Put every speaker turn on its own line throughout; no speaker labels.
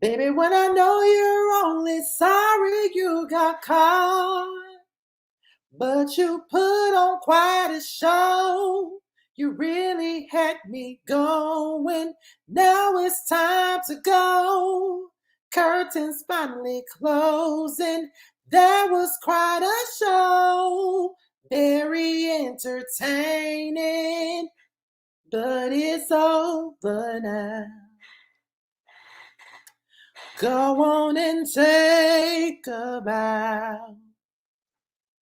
Baby, when I know you're only sorry you got caught, but you put on quite a show. You really had me going. Now it's time to go. Curtains finally closing. That was quite a show. Very entertaining, but it's over now. Go on and take a bow.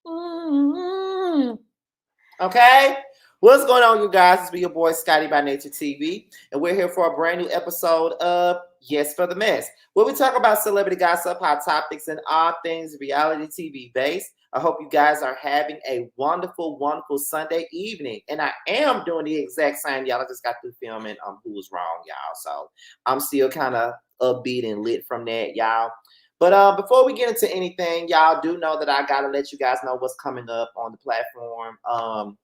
Mm-hmm. Okay? What's going on, you guys? It's your boy Scotty by Nature TV, and we're here for a brand new episode of Yes for the Mess, where we talk about celebrity gossip, hot topics, and all things reality TV based. I hope you guys are having a wonderful, wonderful Sunday evening, and I am doing the exact same. Y'all, I just got through filming Who Was Wrong, y'all, so I'm still kind of upbeat and lit from that, y'all. But before we get into anything, y'all do know that I gotta let you guys know what's coming up on the platform.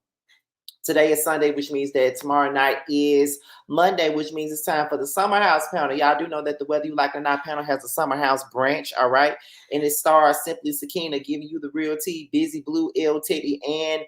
Today is Sunday, which means that tomorrow night is Monday, which means it's time for the Summer House panel. Y'all do know that the Whether You Like It or Not panel has a Summer House branch, all right? And it stars Simply Sakina giving you the real tea, Busy Blue, L Teddy, and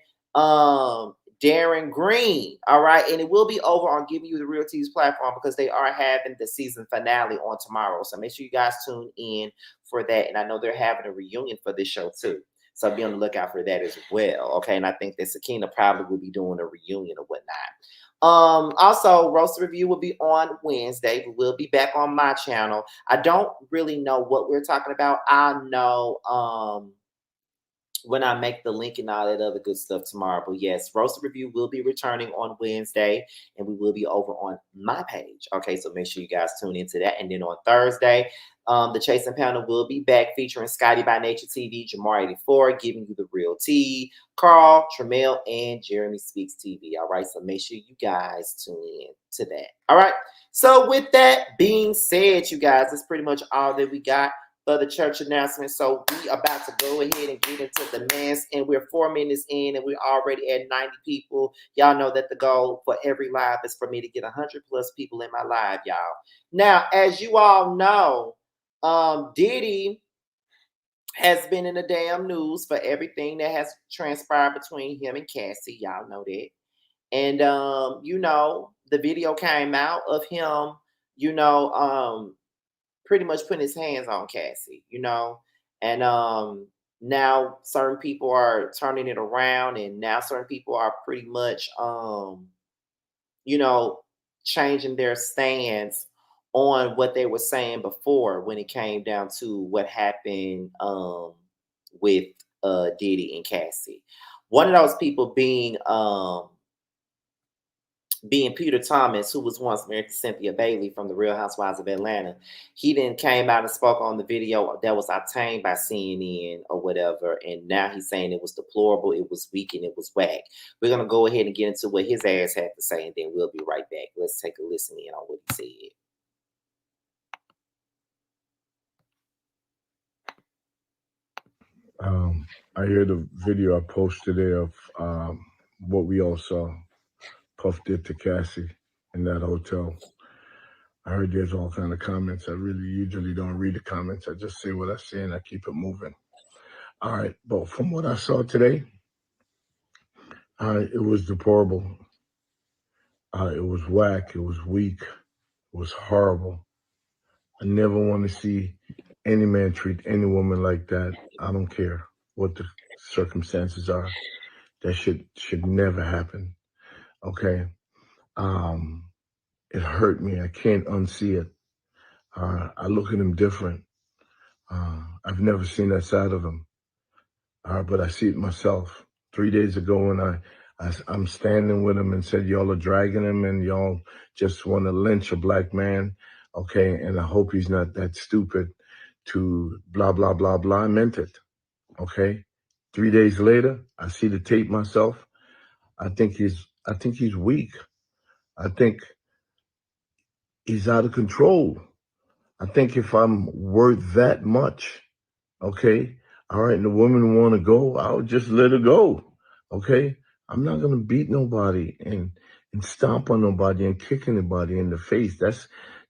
Darren Green, all right? And it will be over on Giving You the Real Tea's platform because they are having the season finale on tomorrow. So make sure you guys tune in for that. And I know they're having a reunion for this show too. So be on the lookout for that as well. Okay. And I think that Sakina probably will be doing a reunion or whatnot. Also, Roast Review will be on Wednesday. We'll be back on my channel. I don't really know what we're talking about. I know when I make the link and all that other good stuff tomorrow. But yes, Roast Review will be returning on Wednesday, and we will be over on my page. Okay, so make sure you guys tune into that. And then on Thursday, the Chasing Panel will be back featuring Scotty by Nature TV, Jamar84, giving you the real tea, Carl, Tremel, and Jeremy Speaks TV. All right, so make sure you guys tune in to that. All right, so with that being said, you guys, that's pretty much all that we got for the church announcement. So we about to go ahead and get into the mess, and we're 4 minutes in and we're already at 90 people. Y'all know that the goal for every live is for me to get 100 plus people in my live, y'all. Now, as you all know, Diddy has been in the damn news for everything that has transpired between him and Cassie. Y'all know that. And you know, the video came out of him, you know, pretty much putting his hands on Cassie, you know, and now certain people are turning it around, and now certain people are pretty much, you know, changing their stance on what they were saying before when it came down to what happened with Diddy and Cassie. One of those people being Peter Thomas, who was once married to Cynthia Bailey from the Real Housewives of Atlanta. He then came out and spoke on the video that was obtained by CNN or whatever, and now he's saying it was deplorable, it was weak, and it was whack. We're going to go ahead and get into what his ass had to say, and then we'll be right back. Let's take a listen in on what he said.
I hear the video I posted there of what we all saw Puff did to Cassie in that hotel. I heard there's all kind of comments. I really usually don't read the comments. I just say what I say and I keep it moving. All right, but from what I saw today, it was deplorable. It was whack. It was weak. It was horrible. I never want to see any man treat any woman like that. I don't care what the circumstances are. That should never happen. Okay. It hurt me. I can't unsee it. I look at him different. I've never seen that side of him. But I see it myself. 3 days ago when I'm standing with him and said, y'all are dragging him and y'all just want to lynch a black man. Okay. And I hope he's not that stupid to blah, blah, blah, blah. I meant it. Okay. 3 days later, I see the tape myself. I think he's weak. I think he's out of control. I think if I'm worth that much, okay, all right, and the woman want to go, I'll just let her go, okay? I'm not going to beat nobody and stomp on nobody and kick anybody in the face.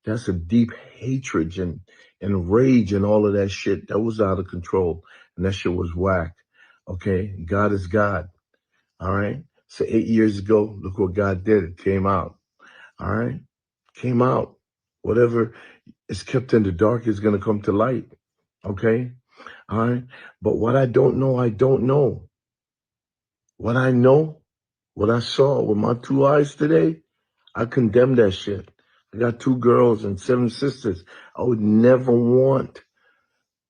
That's a deep hatred and rage and all of that shit. That was out of control. And that shit was whack. Okay? God is God. All right? So 8 years ago, look what God did. It came out. All right? Came out. Whatever is kept in the dark is going to come to light. Okay? All right? But what I don't know, I don't know. What I know, what I saw with my 2 eyes today, I condemn that shit. I got 2 girls and 7 sisters. I would never want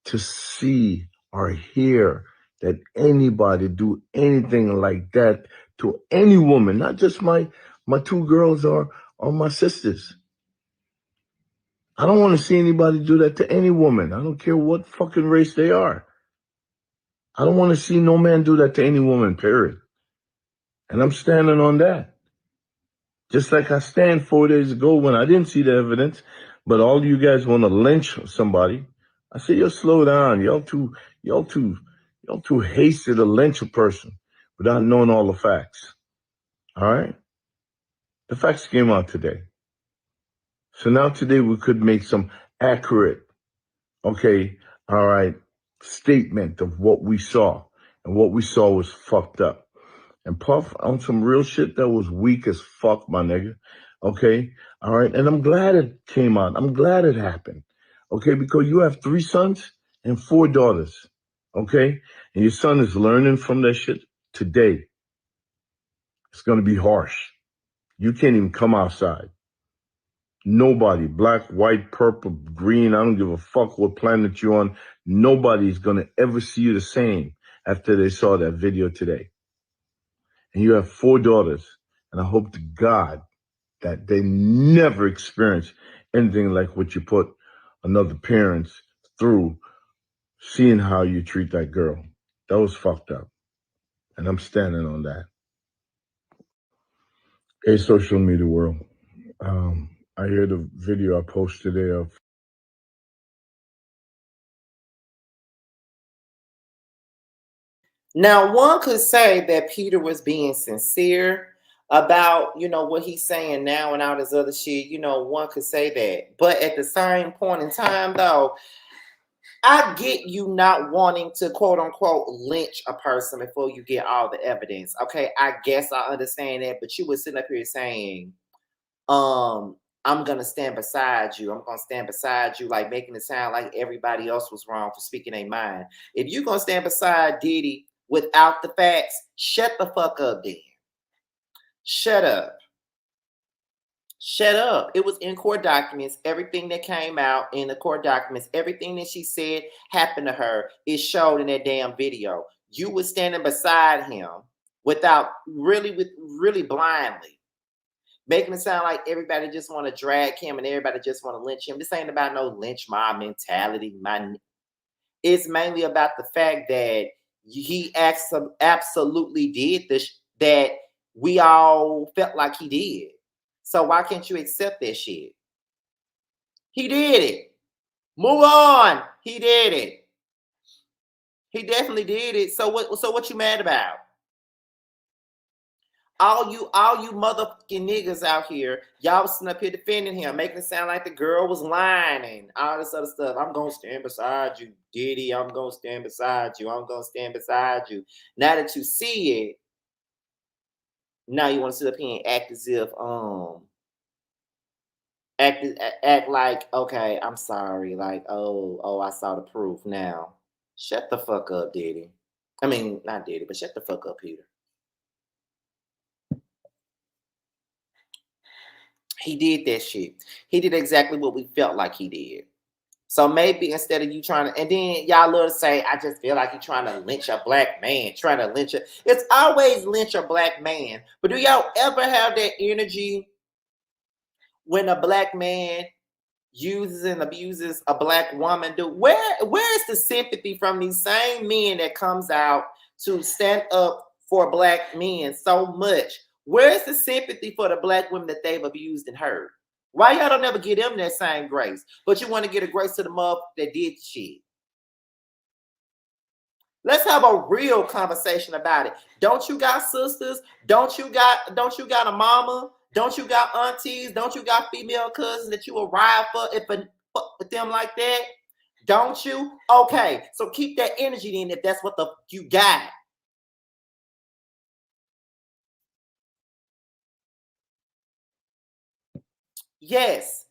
to see or hear that anybody do anything like that to any woman, not just my 2 girls or my sisters. I don't want to see anybody do that to any woman. I don't care what fucking race they are. I don't want to see no man do that to any woman, period. And I'm standing on that. Just like I stand 4 days ago when I didn't see the evidence, but all you guys want to lynch somebody. I say, yo, slow down. Y'all too, y'all too hasty to lynch a person without knowing all the facts. All right? The facts came out today. So now today we could make some accurate, okay, all right, statement of what we saw. And what we saw was fucked up. And Puff on some real shit that was weak as fuck, my nigga. Okay? All right. And I'm glad it came out. I'm glad it happened. Okay? Because you have 3 sons and 4 daughters. Okay? And your son is learning from that shit today. It's going to be harsh. You can't even come outside. Nobody, black, white, purple, green, I don't give a fuck what planet you're on. Nobody's going to ever see you the same after they saw that video today. And you have 4 daughters. And I hope to God that they never experience anything like what you put another parents through, seeing how you treat that girl. That was fucked up. And I'm standing on that. Hey, social media world. I hear the video I posted today of
Now, one could say that Peter was being sincere about, what he's saying now and all this other shit. One could say that. But at the same point in time, though, I get you not wanting to quote unquote lynch a person before you get all the evidence. Okay, I guess I understand that, but you were sitting up here saying, I'm gonna stand beside you. I'm gonna stand beside you, like making it sound like everybody else was wrong for speaking their mind. If you're gonna stand beside Diddy without the facts, shut the fuck up then. Shut up. Shut up. It was in court documents. Everything that came out in the court documents, everything that she said happened to her is showed in that damn video. You were standing beside him without really blindly, making it sound like everybody just want to drag him and everybody just want to lynch him. This ain't about no lynch mob mentality. It's mainly about the fact that he absolutely did this, that we all felt like he did. So why can't you accept that shit? He did it. Move on. He did it. He definitely did it. So what you mad about? All you motherfucking niggas out here, y'all was sitting up here defending him, making it sound like the girl was lying and all this other stuff. I'm gonna stand beside you, Diddy. I'm gonna stand beside you. I'm gonna stand beside you. Now that you see it, now you want to sit up here and act as if act like, okay, I'm sorry, like, oh, I saw the proof now. Shut the fuck up, Diddy. I mean, not Diddy, but shut the fuck up, Peter. He did that shit. He did exactly what we felt like he did. So maybe instead of you trying to, and then y'all love to say, I just feel like you're trying to lynch a black man, trying to lynch a, it's always lynch a black man. But do y'all ever have that energy when a black man uses and abuses a black woman? Where's the sympathy from these same men that comes out to stand up for black men so much? Where's the sympathy for the black women that they've abused and hurt? Why y'all don't ever give them that same grace? But you want to get a grace to the mother that did shit. Let's have a real conversation about it. Don't you got sisters? Don't you got a mama? Don't you got aunties? Don't you got female cousins that you will ride for if with them like that? Don't you? Okay, so keep that energy in if that's what you got. Yes,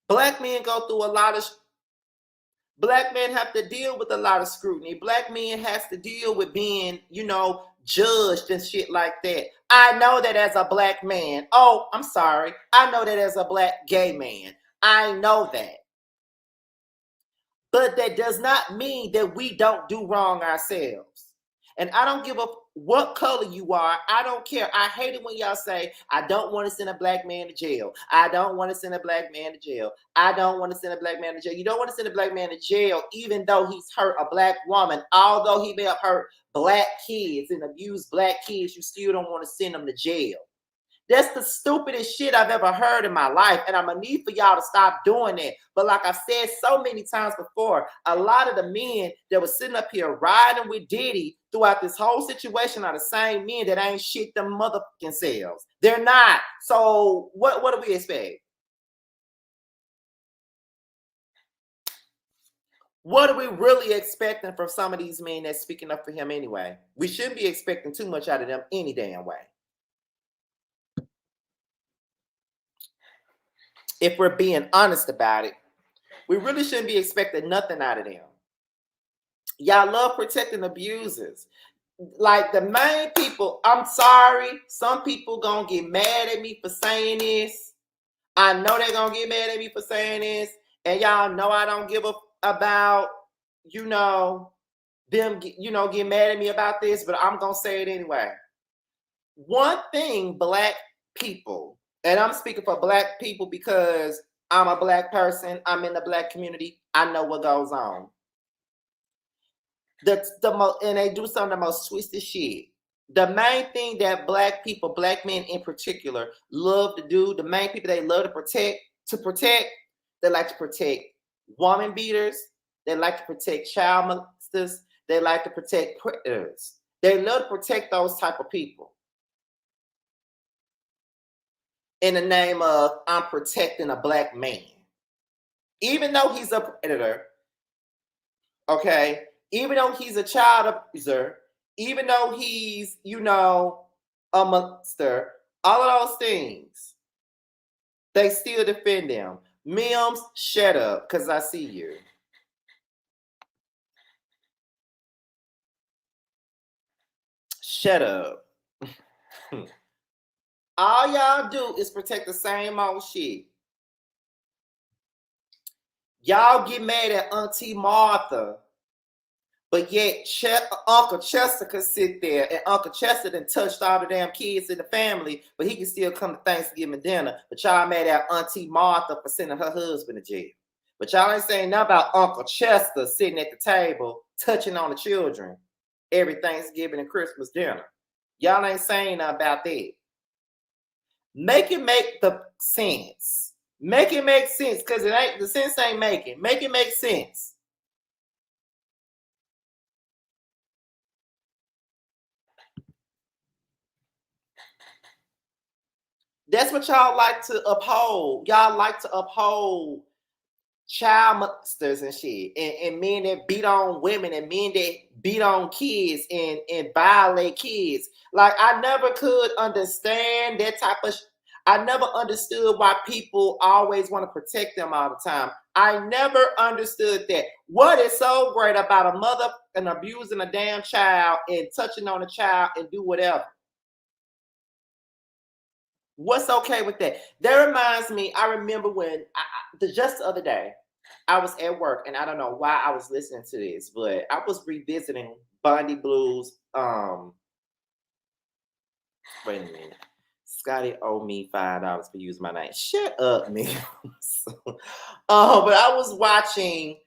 black men go through a lot of. Black men have to deal with a lot of scrutiny. Black men has to deal with being, judged and shit like that. I know that as a black man. Oh, I'm sorry. I know that as a black gay man. I know that. But that does not mean that we don't do wrong ourselves. And I don't give a what color you are. I don't care. I hate it when y'all say, I don't want to send a black man to jail. I don't want to send a black man to jail. I don't want to send a black man to jail. You don't want to send a black man to jail, even though he's hurt a black woman. Although he may have hurt black kids and abused black kids, you still don't want to send them to jail. That's the stupidest shit I've ever heard in my life. And I'm going to need for y'all to stop doing that. But like I've said so many times before, a lot of the men that were sitting up here riding with Diddy throughout this whole situation are the same men that ain't shit them motherfucking selves. They're not. So what do we expect? What are we really expecting from some of these men that's speaking up for him anyway? We shouldn't be expecting too much out of them any damn way. If we're being honest about it, we really shouldn't be expecting nothing out of them. Y'all love protecting abusers. Like the main people, I'm sorry, some people gonna get mad at me for saying this. I know they're gonna get mad at me for saying this. And y'all know I don't give a about, them, get mad at me about this, but I'm gonna say it anyway. One thing black people, and I'm speaking for black people because I'm a black person, I'm in the black community, I know what goes on. And they do some of the most twisted shit. The main thing that black people, black men in particular, love to do, the main people they love to protect, they like to protect woman beaters, they like to protect child molesters, they like to protect predators. They love to protect those type of people. In the name of, I'm protecting a black man. Even though he's a predator, okay, even though he's a child abuser, even though he's, a monster, all of those things, they still defend them. Mims, shut up, because I see you. Shut up. All y'all do is protect the same old shit. Y'all get mad at Auntie Martha, but yet Uncle Chester could sit there, and Uncle Chester done touched all the damn kids in the family, but he can still come to Thanksgiving dinner. But y'all mad at Auntie Martha for sending her husband to jail. But y'all ain't saying nothing about Uncle Chester sitting at the table touching on the children every Thanksgiving and Christmas dinner. Y'all ain't saying nothing about that. Make it make the sense. Make it make sense, because the sense ain't making. Make it make sense. That's what y'all like to uphold. Y'all like to uphold child monsters and shit, and men that beat on women, and men that beat on kids and violate kids. Like, I never could understand that type of I never understood why people always want to protect them all the time. I never understood that. What is so great about a mother and abusing a damn child and touching on a child and do whatever? What's okay with that? That reminds me, I remember when just the other day, I was at work, and I don't know why I was listening to this, but I was revisiting Bondi Blues. Wait a minute. Scotty owed me $5 for using my name. Shut up, man. But I was watching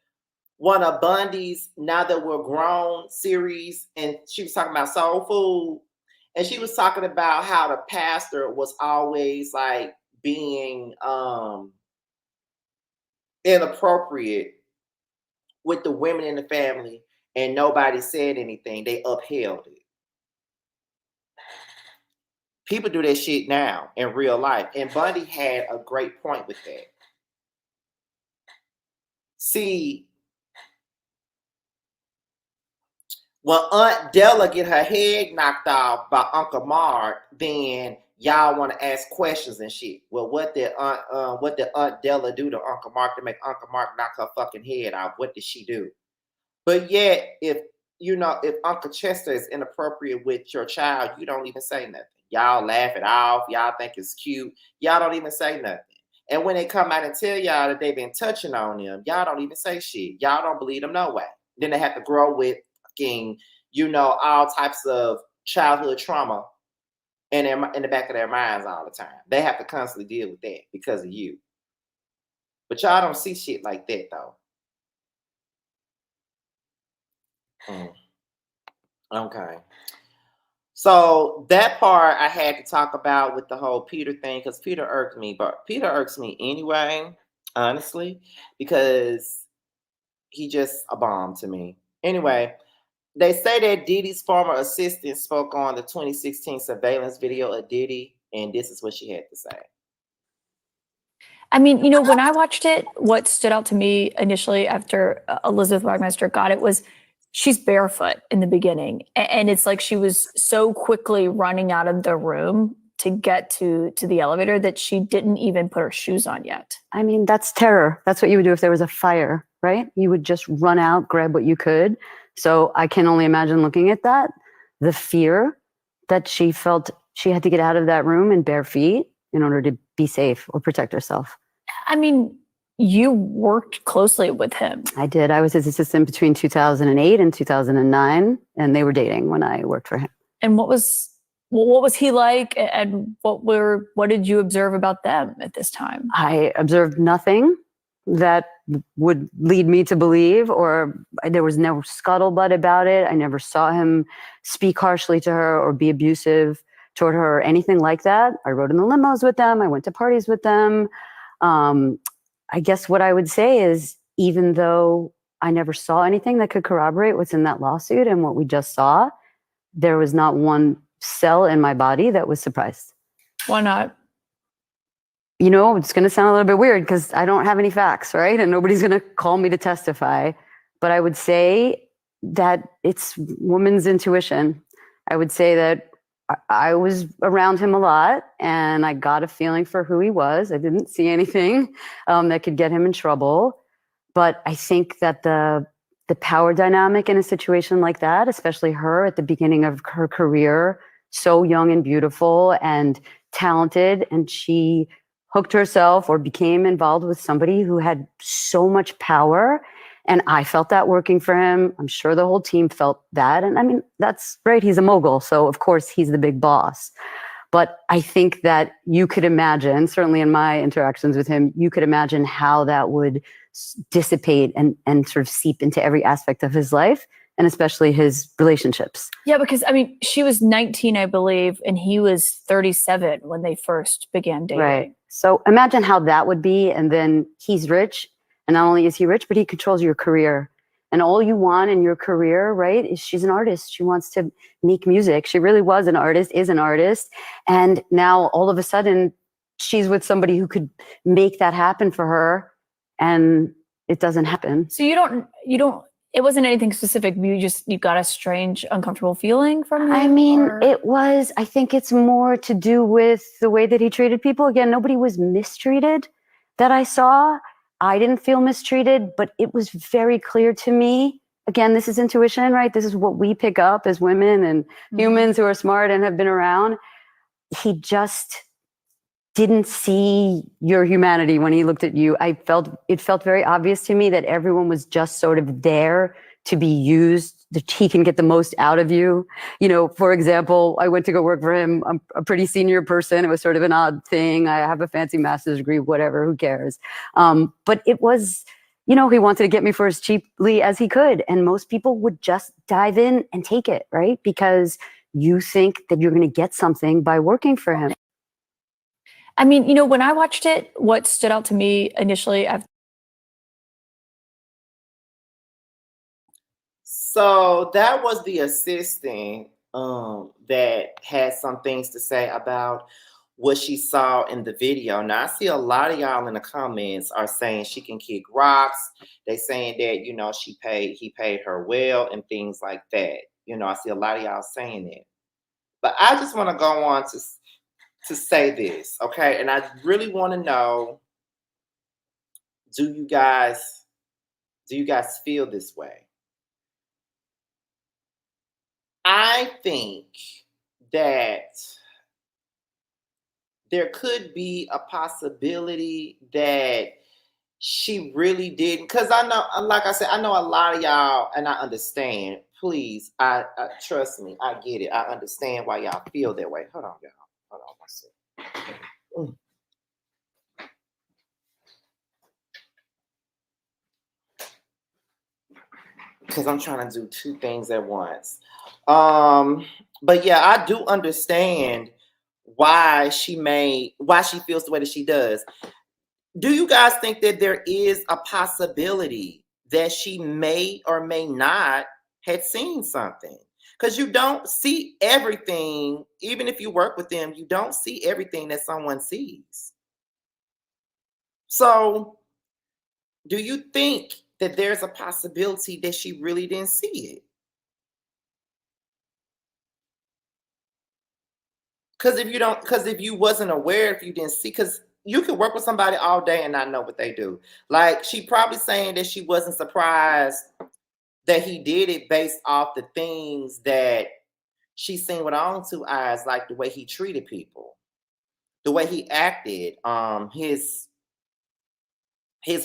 one of Bundy's Now That We're Grown series, and she was talking about soul food. And she was talking about how the pastor was always like being inappropriate with the women in the family, and nobody said anything. They upheld it. People do that shit now in real life. And Bundy had a great point with that. See, when Aunt Della get her head knocked off by Uncle Mark, then y'all want to ask questions and shit. Well, what did Aunt Della do to Uncle Mark to make Uncle Mark knock her fucking head off? What did she do? But yet, if Uncle Chester is inappropriate with your child, you don't even say nothing. Y'all laugh it off. Y'all think it's cute. Y'all don't even say nothing. And when they come out and tell y'all that they've been touching on them, y'all don't even say shit. Y'all don't believe them no way. Then they have to grow with fucking, all types of childhood trauma in the back of their minds all the time. They have to constantly deal with that because of you. But y'all don't see shit like that though. Okay. So that part I had to talk about with the whole Peter thing, because Peter irked me, but Peter irks me anyway, honestly, because he just a bomb to me. Anyway, they say that Diddy's former assistant spoke on the 2016 surveillance video of Diddy, and this is what she had to say.
I mean, when I watched it, what stood out to me initially after Elizabeth Wagmeister got it was she's barefoot in the beginning. And it's like she was so quickly running out of the room to get to the elevator that she didn't even put her shoes on yet.
I mean, that's terror. That's what you would do if there was a fire, right? You would just run out, grab what you could. So I can only imagine looking at that, the fear that she felt she had to get out of that room in bare feet in order to be safe or protect herself.
I mean, you worked closely with him.
I did. I was his assistant between 2008 and 2009, and they were dating when I worked for him.
And what was he like, and what did you observe about them at this time?
I observed nothing that would lead me to believe, or there was no scuttlebutt about it. I never saw him speak harshly to her or be abusive toward her or anything like that. I rode in the limos with them. I went to parties with them. I guess what I would say is, even though I never saw anything that could corroborate what's in that lawsuit and what we just saw, there was not one cell in my body that was surprised.
Why not?
It's going to sound a little bit weird because I don't have any facts, right? And nobody's going to call me to testify. But I would say that it's woman's intuition. I would say that I was around him a lot and I got a feeling for who he was. I didn't see anything that could get him in trouble. But I think that the power dynamic in a situation like that, especially her at the beginning of her career, so young and beautiful and talented, and she hooked herself or became involved with somebody who had so much power. And I felt that working for him. I'm sure the whole team felt that. And I mean, that's great. He's a mogul. So of course he's the big boss. But I think that you could imagine, certainly in my interactions with him, you could imagine how that would dissipate and sort of seep into every aspect of his life, and especially his relationships.
Yeah, because I mean, she was 19, I believe, and he was 37 when they first began dating.
Right. So imagine how that would be. And then he's rich. And not only is he rich, but he controls your career. And all you want in your career, right, is she's an artist. She wants to make music. She really was an artist, is an artist. And now all of a sudden she's with somebody who could make that happen for her. And it doesn't happen.
So it wasn't anything specific. You got a strange, uncomfortable feeling from him?
I mean, I think it's more to do with the way that he treated people. Again, nobody was mistreated that I saw. I didn't feel mistreated, but it was very clear to me. Again, this is intuition, right? This is what we pick up as women and humans who are smart and have been around. He just didn't see your humanity when he looked at you. It felt very obvious to me that everyone was just sort of there to be used, that he can get the most out of you. For example, I went to go work for him. I'm a pretty senior person. It was sort of an odd thing. I have a fancy master's degree, whatever, who cares? But it was, he wanted to get me for as cheaply as he could. And most people would just dive in and take it, right? Because you think that you're going to get something by working for him.
I mean, when I watched it, what stood out to me initially after.
So that was the assistant that had some things to say about what she saw in the video. Now I see a lot of y'all in the comments are saying she can kick rocks. They saying that, you know, he paid her well and things like that. You know, I see a lot of y'all saying that. But I just want to go on to say this, okay? And I really want to know, do you guys feel this way? I think that there could be a possibility that she really didn't, because I know, like I said, I know a lot of y'all, and I understand. Please, I trust me, I get it. I understand why y'all feel that way. Hold on, y'all. Hold on one second. Because I'm trying to do two things at once. But yeah, I do understand why she feels the way that she does. Do you guys think that there is a possibility that she may or may not had seen something? Because you don't see everything, even if you work with them, you don't see everything that someone sees. So do you think that there's a possibility that she really didn't see it? Because if you wasn't aware, if you didn't see, because you could work with somebody all day and not know what they do. Like, she probably saying that she wasn't surprised that he did it based off the things that she's seen with her own two eyes, like the way he treated people, the way he acted, his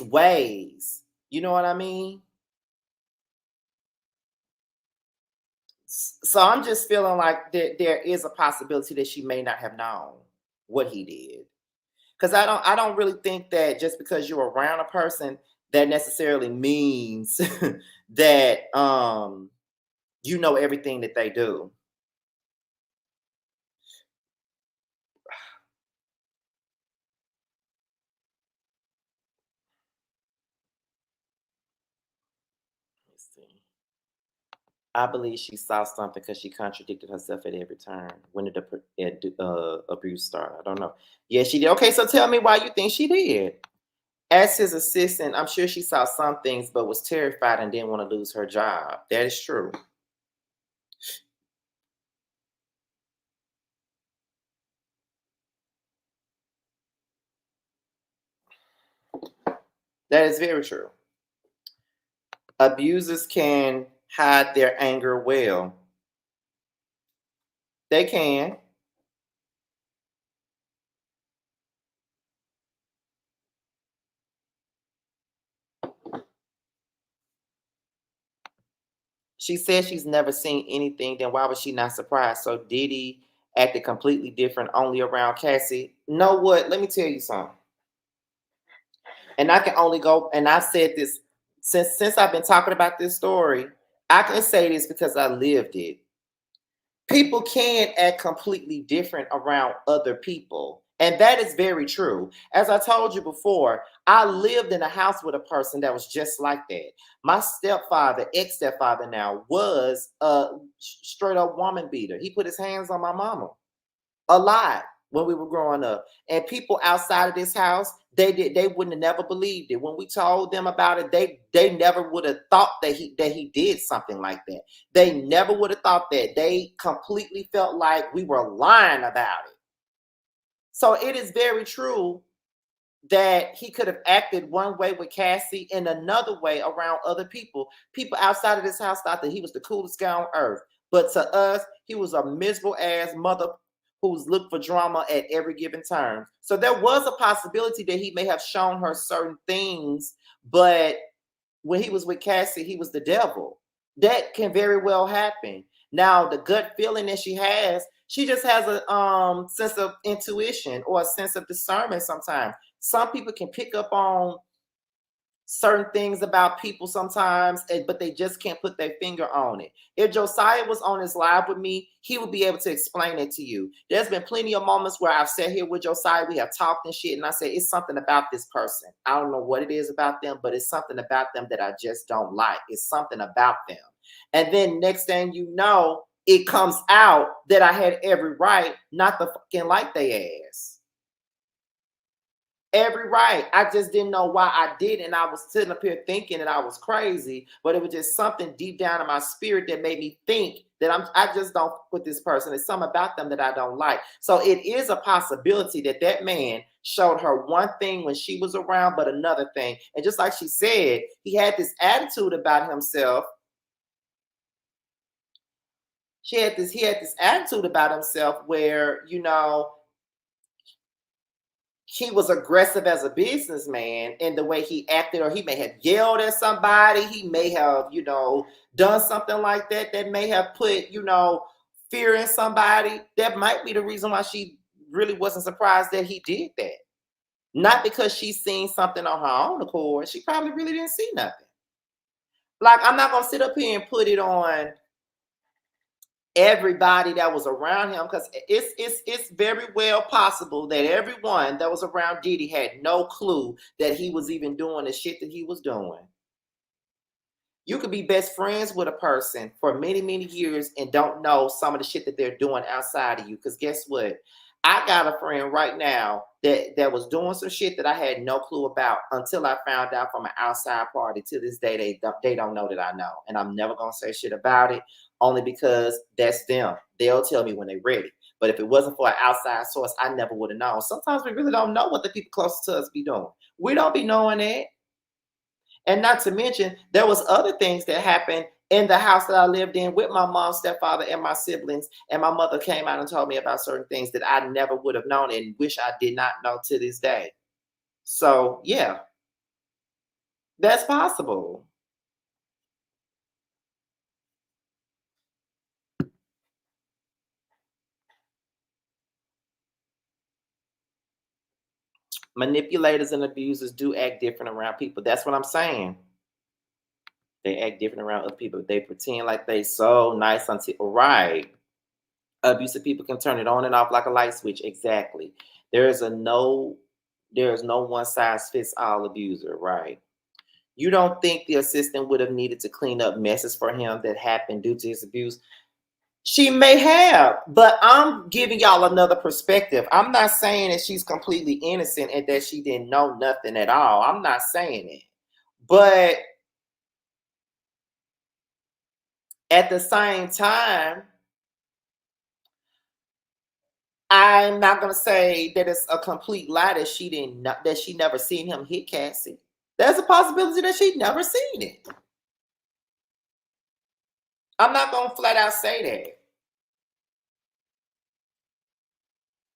ways. You know what I mean? So I'm just feeling like there is a possibility that she may not have known what he did. Because I don't really think that just because you're around a person, that necessarily means that you know everything that they do. Let's see. I believe she saw something because she contradicted herself at every turn. When did the abuse start? I don't know. Yeah, she did. Okay, so tell me why you think she did. As his assistant, I'm sure she saw some things, but was terrified and didn't want to lose her job. That is true. That is very true. Abusers can hide their anger well. They can. She says she's never seen anything, then why was she not surprised? So Diddy acted completely different only around Cassie. Know what? Let me tell you something. And I can only go, and I've said this since I've been talking about this story. I can say this because I lived it. People can act completely different around other people. And that is very true. As I told you before, I lived in a house with a person that was just like that. My stepfather, ex-stepfather now, was a straight up woman beater. He put his hands on my mama a lot when we were growing up. And people outside of this house, they wouldn't have never believed it. When we told them about it, they never would have thought that he did something like that. They never would have thought that. They completely felt like we were lying about it. So it is very true that he could have acted one way with Cassie and another way around other people. People outside of this house thought that he was the coolest guy on earth. But to us, he was a miserable ass mother who's looked for drama at every given turn. So there was a possibility that he may have shown her certain things, but when he was with Cassie, he was the devil. That can very well happen. Now, the gut feeling that she just has a sense of intuition or a sense of discernment sometimes. Some people can pick up on certain things about people sometimes, but they just can't put their finger on it. If Josiah was on his live with me, he would be able to explain it to you. There's been plenty of moments where I've sat here with Josiah, we have talked and shit, and I say, it's something about this person. I don't know what it is about them, but it's something about them that I just don't like. It's something about them. And then next thing you know, it comes out that I had every right not to fucking like they ass. Every right. I just didn't know why I did. And I was sitting up here thinking that I was crazy, but it was just something deep down in my spirit that made me think that I just don't with this person. There's something about them that I don't like. So it is a possibility that that man showed her one thing when she was around, but another thing. And just like she said, he had this attitude about himself. He had this attitude about himself where, you know, he was aggressive as a businessman in the way he acted, or he may have yelled at somebody. He may have, you know, done something like that that may have put, you know, fear in somebody. That might be the reason why she really wasn't surprised that he did that. Not because she's seen something on her own accord. She probably really didn't see nothing. Like, I'm not going to sit up here and put it on everybody that was around him, because it's very well possible that everyone that was around Diddy had no clue that he was even doing the shit that he was doing. You could be best friends with a person for many, many years and don't know some of the shit that they're doing outside of you. Because guess what? I got a friend right now that was doing some shit that I had no clue about until I found out from an outside party. To this day, they don't know that I know. And I'm never going to say shit about it, only because that's them. They'll tell me when they're ready. But if it wasn't for an outside source, I never would have known. Sometimes we really don't know what the people closest to us be doing. We don't be knowing that. And not to mention, there was other things that happened in the house that I lived in with my mom, stepfather, and my siblings. And my mother came out and told me about certain things that I never would have known and wish I did not know to this day. So, yeah, that's possible. Manipulators and abusers do act different around people. That's what I'm saying. They act different around other people. They pretend like they so nice until right. Abusive people can turn it on and off like a light switch. Exactly. There is no one size fits all abuser, right? You don't think the assistant would have needed to clean up messes for him that happened due to his abuse? She may have, but I'm giving y'all another perspective. I'm not saying that she's completely innocent and that she didn't know nothing at all. I'm not saying it. But at the same time, I'm not gonna say that it's a complete lie that she never seen him hit Cassie. There's a possibility that she'd never seen it. I'm not gonna flat out say that.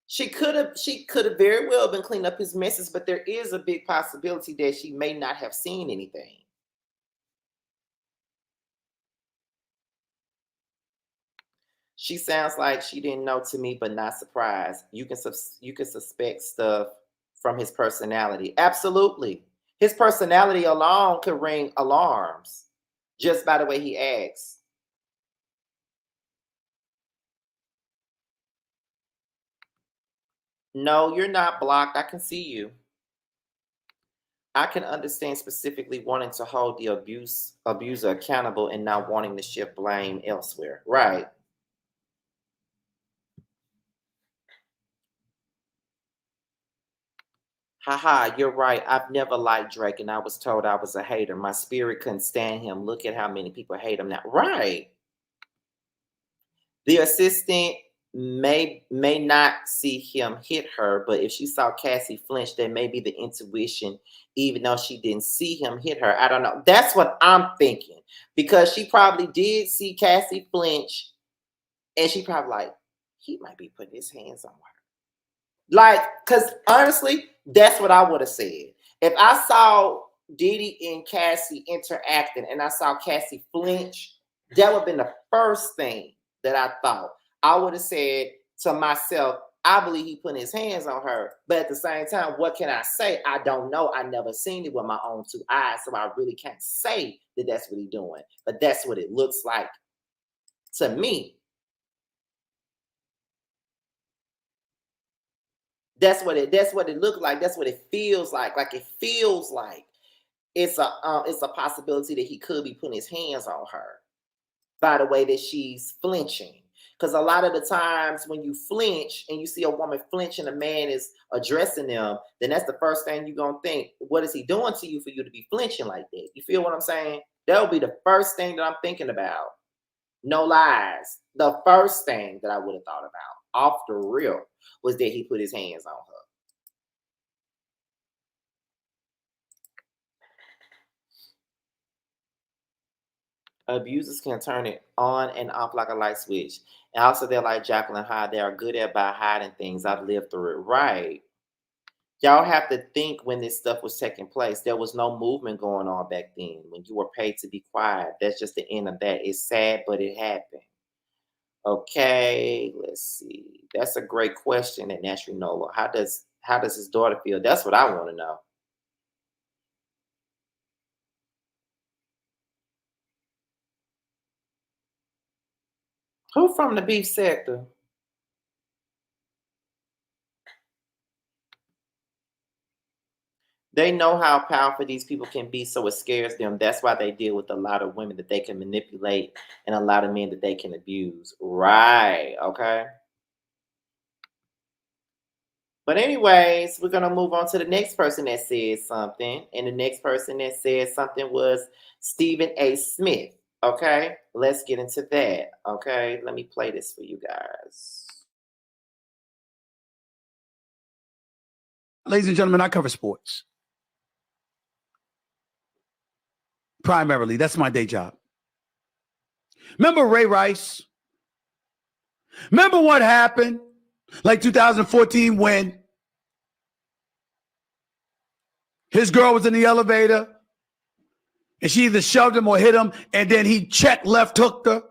She could have very well been cleaning up his messes, but there is a big possibility that she may not have seen anything. She sounds like she didn't know to me, but not surprised. You can suspect stuff from his personality. Absolutely. His personality alone could ring alarms just by the way he acts. No, you're not blocked. I can see you. I can understand specifically wanting to hold the abuser accountable and not wanting to shift blame elsewhere. Right. Haha, you're right. I've never liked Drake, and I was told I was a hater. My spirit couldn't stand him. Look at how many people hate him now. Right. The assistant may not see him hit her, but if she saw Cassie flinch, then maybe the intuition, even though she didn't see him hit her. I don't know. That's what I'm thinking, because she probably did see Cassie flinch, and she probably like, he might be putting his hands on her. Like, because honestly, that's what I would have said. If I saw Diddy and Cassie interacting and I saw Cassie flinch, that would have been the first thing that I thought. I would have said to myself, I believe he put his hands on her. But at the same time, what can I say? I don't know. I never seen it with my own two eyes, so I really can't say that that's what he's doing. But that's what it looks like to me. That's what it looked like. That's what it feels like. Like, it feels like it's a possibility that he could be putting his hands on her by the way that she's flinching. Because a lot of the times when you flinch and you see a woman flinch and a man is addressing them, then that's the first thing you're going to think. What is he doing to you for you to be flinching like that? You feel what I'm saying? That would be the first thing that I'm thinking about. No lies. The first thing that I would have thought about off the real was that he put his hands on her. Abusers can turn it on and off like a light switch. And also, they're like Jacqueline Hyde. They are good at by hiding things. I've lived through it. Right. Y'all have to think when this stuff was taking place. There was no movement going on back then when you were paid to be quiet. That's just the end of that. It's sad, but it happened. Okay, let's see. That's a great question at Natural Nola. How does his daughter feel? That's what I want to know. Who from the beef sector? They know how powerful these people can be, so it scares them. That's why they deal with a lot of women that they can manipulate and a lot of men that they can abuse. Right, okay. But anyways, we're going to move on to the next person that said something. And the next person that said something was Stephen A. Smith. Okay, let's get into that. Okay, let me play this for you guys.
Ladies and gentlemen, I cover sports. Primarily, that's my day job. Remember Ray Rice? Remember what happened? Like 2014 when his girl was in the elevator and she either shoved him or hit him, and then he check left hooked her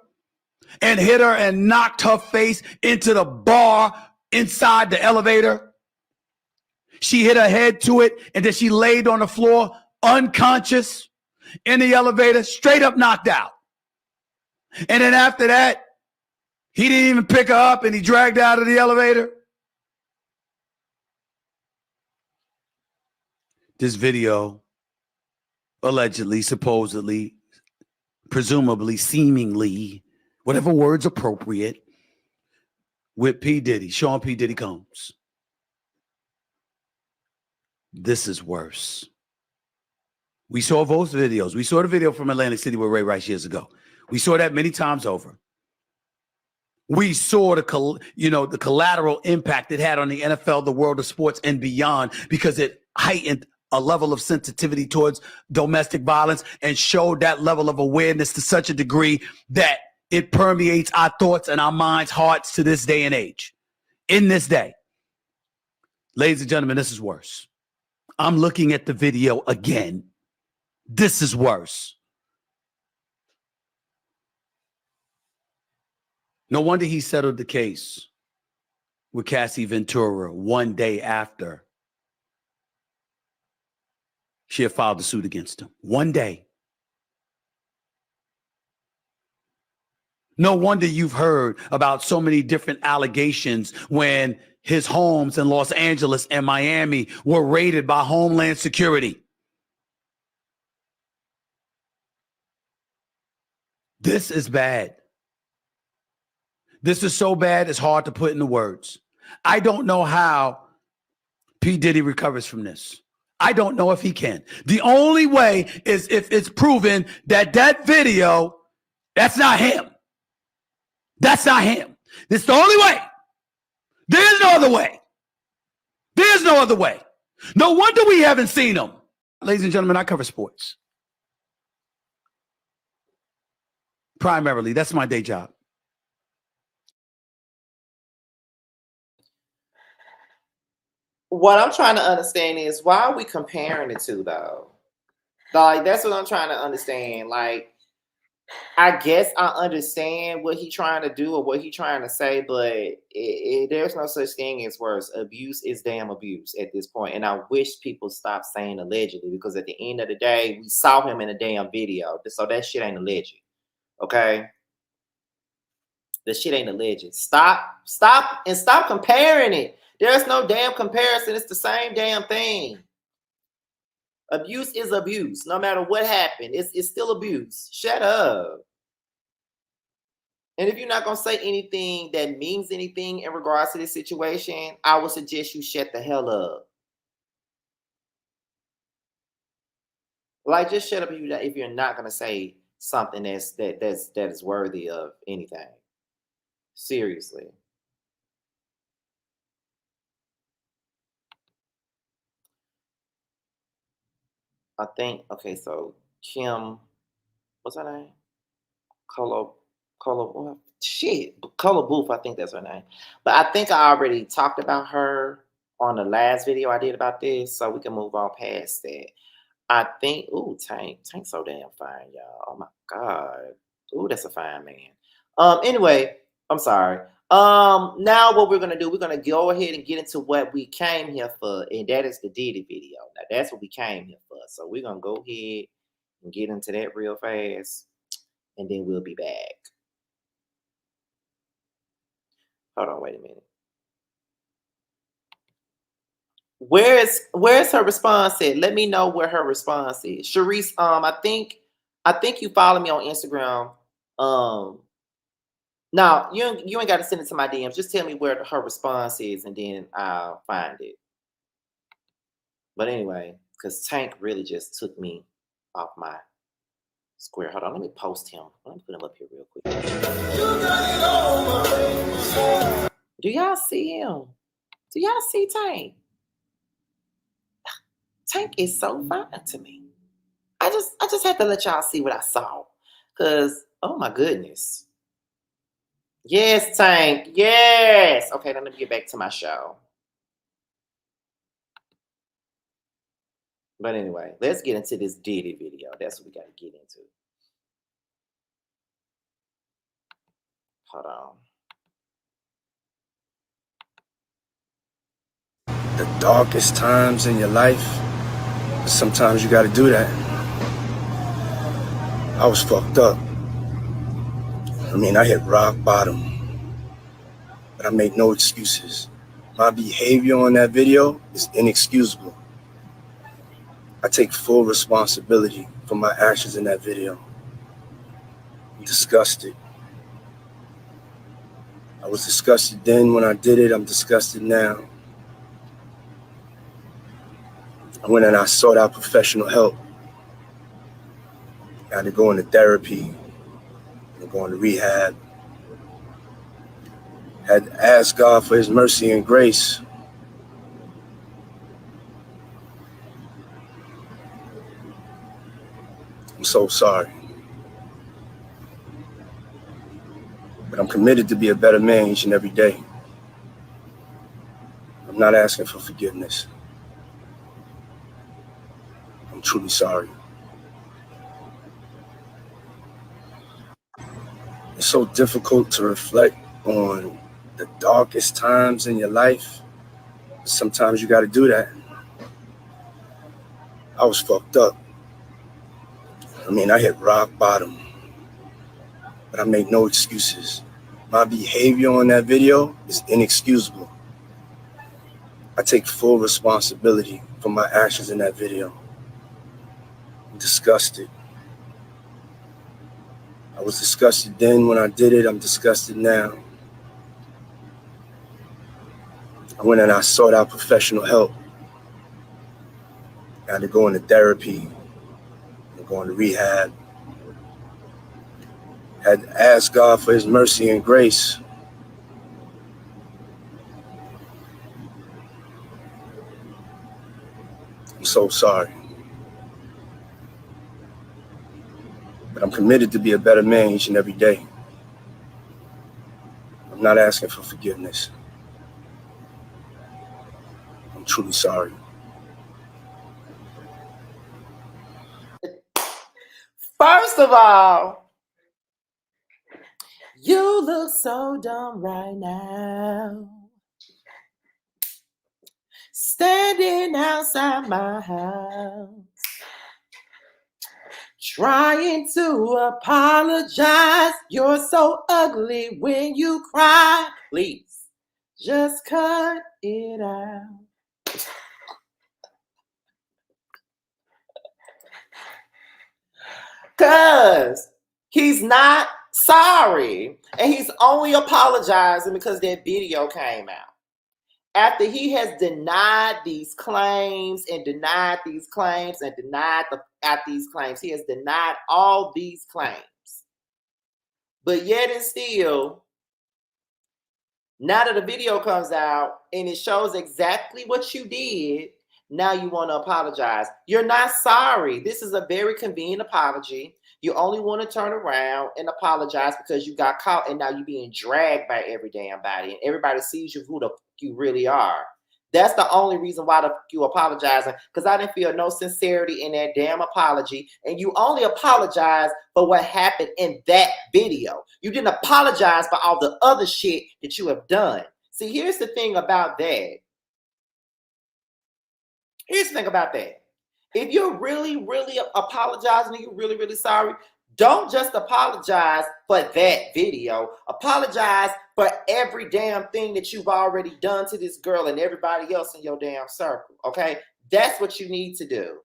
and hit her and knocked her face into the bar inside the elevator. She hit her head to it, and then she laid on the floor unconscious in the elevator, straight up knocked out. And then after that, he didn't even pick her up and he dragged her out of the elevator. This video, allegedly, supposedly, presumably, seemingly, whatever word's appropriate, with P. Diddy, Sean P. Diddy Combs. This is worse. We saw both videos. We saw the video from Atlantic City with Ray Rice years ago. We saw that many times over. We saw the collateral impact it had on the NFL, the world of sports, and beyond, because it heightened a level of sensitivity towards domestic violence and showed that level of awareness to such a degree that it permeates our thoughts and our minds, hearts to this day and age. In this day, ladies and gentlemen, this is worse. I'm looking at the video again. This is worse. No wonder he settled the case with Cassie Ventura one day after she had filed the suit against him. One day. No wonder you've heard about so many different allegations when his homes in Los Angeles and Miami were raided by Homeland Security. This is bad. This is so bad, it's hard to put into words. I don't know how P. Diddy recovers from this. I don't know if he can. The only way is if it's proven that that video, that's not him. That's not him. It's the only way. There's no other way. There's no other way. No wonder we haven't seen him. Ladies and gentlemen, I cover sports. Primarily, that's my day job.
What I'm trying to understand is, why are we comparing the two, though? Like, that's what I'm trying to understand. Like, I guess I understand what he's trying to do or what he's trying to say, but there's no such thing as worse. Abuse is damn abuse at this point. And I wish people stop saying allegedly, because at the end of the day, we saw him in a damn video. So that shit ain't alleged. Okay? The shit ain't alleged. Stop comparing it. There's no damn comparison. It's the same damn thing. Abuse is abuse. No matter what happened, it's still abuse. Shut up. And if you're not going to say anything that means anything in regards to this situation, I would suggest you shut the hell up. Like, just shut up if you're not going to say something that is worthy of anything. Seriously. I think, okay, so Kim, what's her name? Colo Booth, I think that's her name. But I think I already talked about her on the last video I did about this, so we can move on past that. I think, ooh, Tank's so damn fine, y'all. Oh my God. Ooh, that's a fine man. Anyway, I'm sorry. Now what we're gonna do, we're gonna go ahead and get into what we came here for, and that is the Diddy video. Now that's what we came here for. So we're gonna go ahead and get into that real fast, and then we'll be back. Hold on, wait a minute. Where's her response at? Let me know where her response is. Sharice, I think you follow me on Instagram. Now you ain't got to send it to my DMs. Just tell me where her response is, and then I'll find it. But anyway, because Tank really just took me off my square. Hold on, let me post him. Let me put him up here real quick. Do y'all see him? Do y'all see Tank? Tank is so fine to me. I just had to let y'all see what I saw. Cause oh my goodness. Yes, Tank. Yes. Okay, let me get back to my show. But anyway, let's get into this Diddy video. That's what we got to get into. Hold on.
The darkest times in your life, sometimes you got to do that. I was fucked up. I mean, I hit rock bottom, but I made no excuses. My behavior on that video is inexcusable. I take full responsibility for my actions in that video. I'm disgusted. I was disgusted then when I did it. I'm disgusted now. I went and I sought out professional help. I had to go into therapy, and go into rehab. I had to ask God for his mercy and grace. I'm so sorry. But I'm committed to be a better man each and every day. I'm not asking for forgiveness. I'm truly sorry. It's so difficult to reflect on the darkest times in your life. Sometimes you got to do that. I was fucked up. I mean, I hit rock bottom, but I made no excuses. My behavior on that video is inexcusable. I take full responsibility for my actions in that video. I'm disgusted. I was disgusted then when I did it. I'm disgusted now. I went and I sought out professional help. I had to go into therapy, and go into rehab. I had to ask God for his mercy and grace. I'm so sorry. But I'm committed to be a better man each and every day. I'm not asking for forgiveness. I'm truly sorry.
First of all, you look so dumb right now. Standing outside my house, trying to apologize. You're so ugly when you cry. Please, just cut it out. Cause he's not sorry. And he's only apologizing because that video came out. After he has denied these claims and denied these claims and denied these claims, he has denied all these claims. But yet and still, now that the video comes out and it shows exactly what you did, now you want to apologize. You're not sorry. This is a very convenient apology. You only want to turn around and apologize because you got caught and now you're being dragged by every damn body and everybody sees you who the fuck you really are. That's the only reason why the fuck you apologizing, because I didn't feel no sincerity in that damn apology. And you only apologize for what happened in that video. You didn't apologize for all the other shit that you have done. See, here's the thing about that. Here's the thing about that. If you're really, really apologizing and you're really, really sorry, don't just apologize for that video. Apologize for every damn thing that you've already done to this girl and everybody else in your damn circle, okay? That's what you need to do.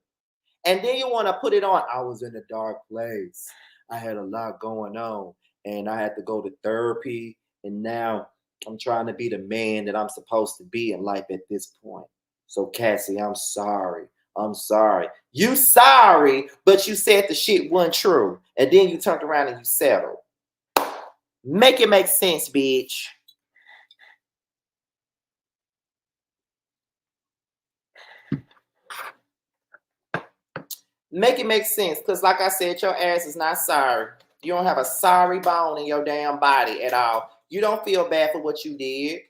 And then you want to put it on. I was in a dark place. I had a lot going on and I had to go to therapy. And now I'm trying to be the man that I'm supposed to be in life at this point. So Cassie, I'm sorry. I'm sorry. You sorry, but you said the shit wasn't true. And then you turned around and you settled. Make it make sense, bitch. Make it make sense. Because like I said, your ass is not sorry. You don't have a sorry bone in your damn body at all. You don't feel bad for what you did.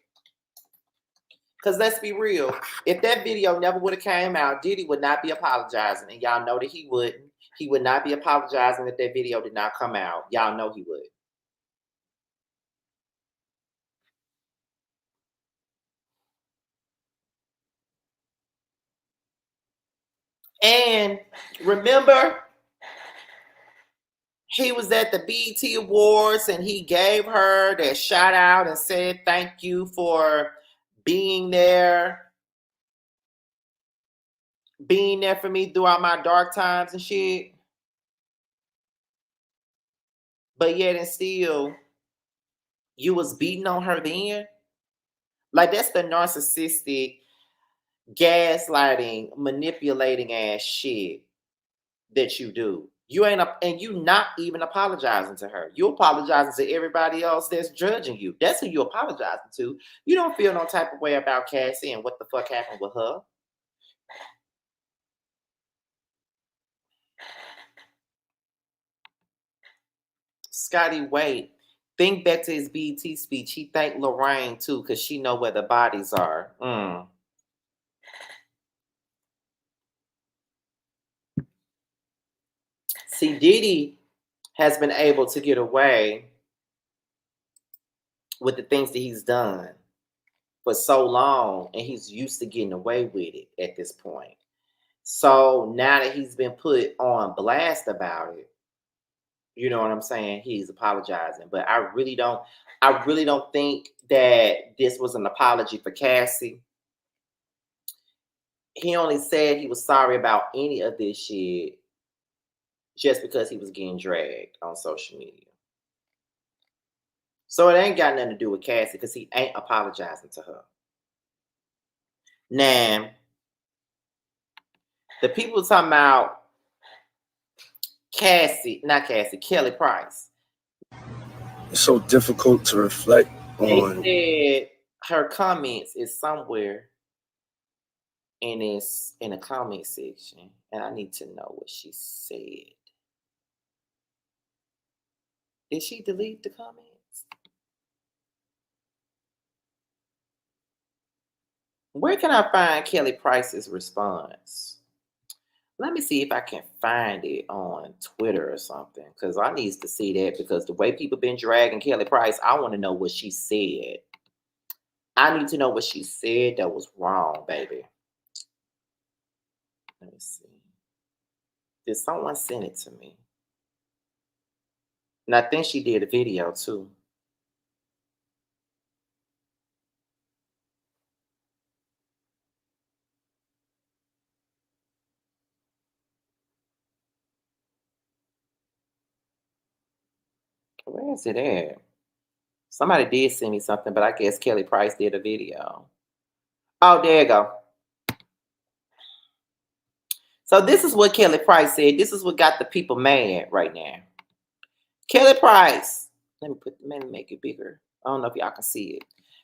Because let's be real. If that video never would have came out, Diddy would not be apologizing. And y'all know that he wouldn't. He would not be apologizing if that video did not come out. Y'all know he would. And remember, he was at the BET Awards and he gave her that shout out and said thank you for being there for me throughout my dark times and shit. But yet and still, you was beating on her then? Like, that's the narcissistic, gaslighting, manipulating ass shit that you do. You ain't and you not even apologizing to her. You apologizing to everybody else that's judging you. That's who you apologizing to. You don't feel no type of way about Cassie and what the fuck happened with her. Scotty, wait. Think back to his BET speech. He thanked Lorraine too, because she know where the bodies are. See, Diddy has been able to get away with the things that he's done for so long, and he's used to getting away with it at this point. So now that he's been put on blast about it, you know what I'm saying? He's apologizing. But I really don't think that this was an apology for Cassie. He only said he was sorry about any of this shit just because he was getting dragged on social media. So it ain't got nothing to do with Cassie because he ain't apologizing to her. Now, the people talking about Kelly Price.
It's so difficult to reflect on.
They said her comments is somewhere in the comment section, and I need to know what she said. Did she delete the comments? Where can I find Kelly Price's response? Let me see if I can find it on Twitter or something, because I need to see that, because the way people been dragging Kelly Price, I want to know what she said. I need to know what she said that was wrong, baby. Let me see. Did someone send it to me? And I think she did a video too. Where is it at? Somebody did send me something, but I guess Kelly Price did a video. Oh, there you go. So this is what Kelly Price said. This is what got the people mad right now. Kelly Price. Let me make it bigger. I don't know if y'all can see it.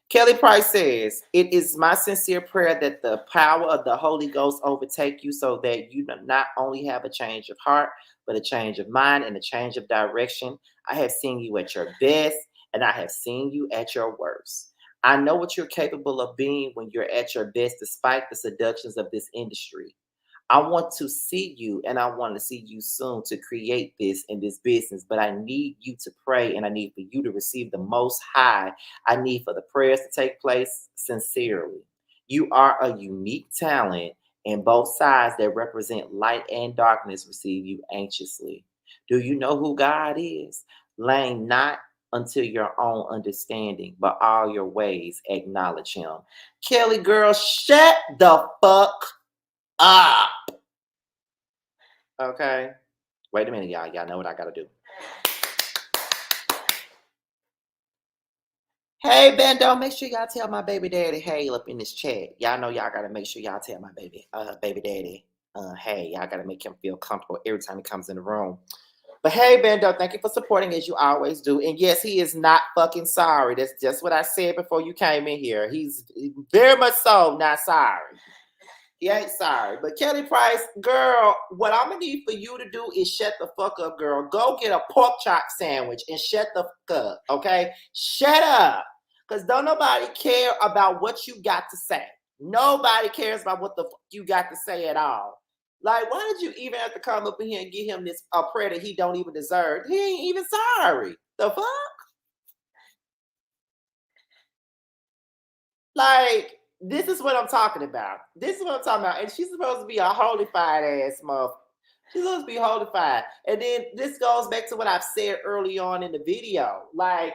Kelly Price says, "It is my sincere prayer that the power of the Holy Ghost overtake you so that you not only have a change of heart, but a change of mind and a change of direction. I have seen you at your best, and I have seen you at your worst. I know what you're capable of being when you're at your best, despite the seductions of this industry. I want to see you, and I want to see you soon to create this in this business. But I need you to pray, and I need for you to receive the Most High. I need for the prayers to take place sincerely. You are a unique talent, and both sides that represent light and darkness receive you anxiously. Do you know who God is? Lean not until your own understanding, but all your ways acknowledge Him." Kelly, girl, shut the fuck up. Okay. Wait a minute, y'all. Y'all know what I gotta do. Hey, Bando, make sure y'all tell my baby daddy hey up in this chat. Y'all know y'all gotta make sure y'all tell my baby daddy hey. Y'all gotta make him feel comfortable every time he comes in the room. But hey, Bando, thank you for supporting as you always do. And yes, he is not fucking sorry. That's just what I said before you came in here. He's very much so not sorry. He ain't sorry. But Kelly Price, girl, what I'm gonna need for you to do is shut the fuck up, girl. Go get a pork chop sandwich and shut the fuck up, okay? Shut up. Because don't nobody care about what you got to say. Nobody cares about what the fuck you got to say at all. Like, why did you even have to come up in here and give him this a prayer that he don't even deserve? He ain't even sorry. The fuck? Like, this is what I'm talking about. This is what I'm talking about. And she's supposed to be a holified ass mother. She's supposed to be holified. And then this goes back to what I've said early on in the video. Like,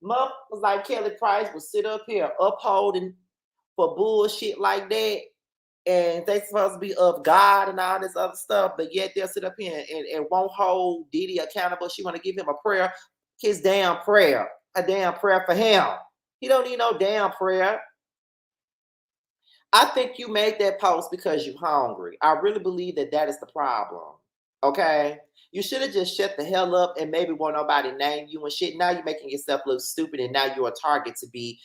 mother was like Kelly Price will sit up here upholding for bullshit like that. And they supposed to be of God and all this other stuff, but yet they'll sit up here and won't hold Diddy accountable. She want to give him a prayer, his damn prayer, a damn prayer for him. He don't need no damn prayer. I think you made that post because you're hungry. I really believe that is the problem. Okay? You should have just shut the hell up and maybe won't nobody name you and shit. Now you're making yourself look stupid and now you're a target to be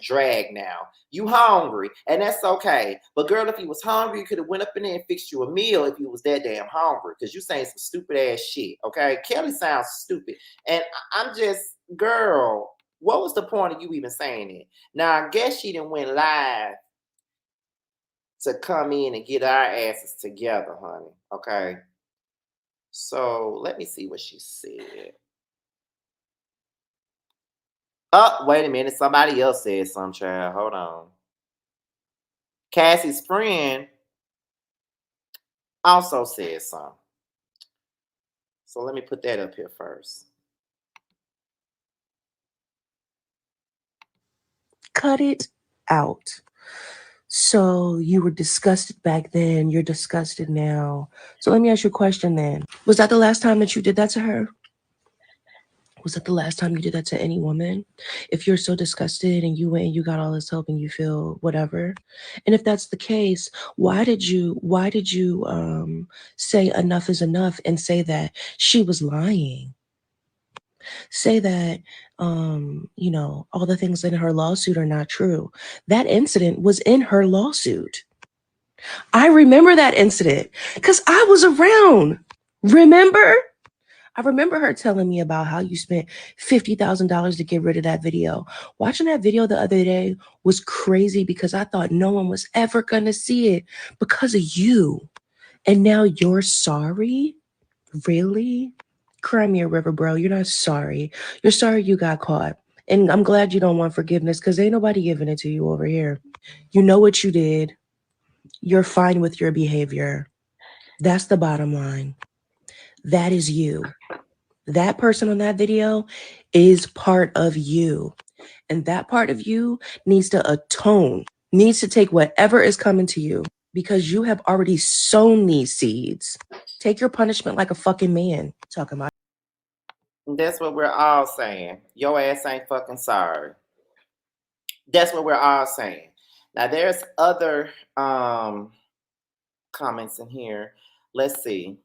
dragged now. You hungry, and that's okay. But girl, if you was hungry, you could have went up in there and fixed you a meal if you was that damn hungry, because you saying some stupid ass shit. Okay? Kelly sounds stupid. And I'm just, girl, what was the point of you even saying it? Now, I guess she didn't went live to come in and get our asses together, honey. Okay? So, let me see what she said. Oh, wait a minute. Somebody else said something, child. Hold on. Cassie's friend also said something. So, let me put that up here first.
Cut it out. So you were disgusted back then. You're disgusted now. So let me ask you a question then. Was that the last time that you did that to her? Was that the last time you did that to any woman? If you're so disgusted and you went and you got all this help and you feel whatever, and if that's the case, why did you say enough is enough and say that she was lying? Say that all the things in her lawsuit are not true. That incident was in her lawsuit. I remember that incident because I was around. Remember? I remember her telling me about how you spent $50,000 to get rid of that video. Watching that video the other day was crazy because I thought no one was ever going to see it because of you. And now you're sorry? Really? Cry me a river, bro. You're not sorry. You're sorry you got caught. And I'm glad you don't want forgiveness because ain't nobody giving it to you over here. You know what you did. You're fine with your behavior. That's the bottom line. That is you. That person on that video is part of you. And that part of you needs to atone, needs to take whatever is coming to you because you have already sown these seeds. Take your punishment like a fucking man. Talking about.
That's what we're all saying. Your ass ain't fucking sorry. That's what we're all saying. Now there's other comments in here. Let's see.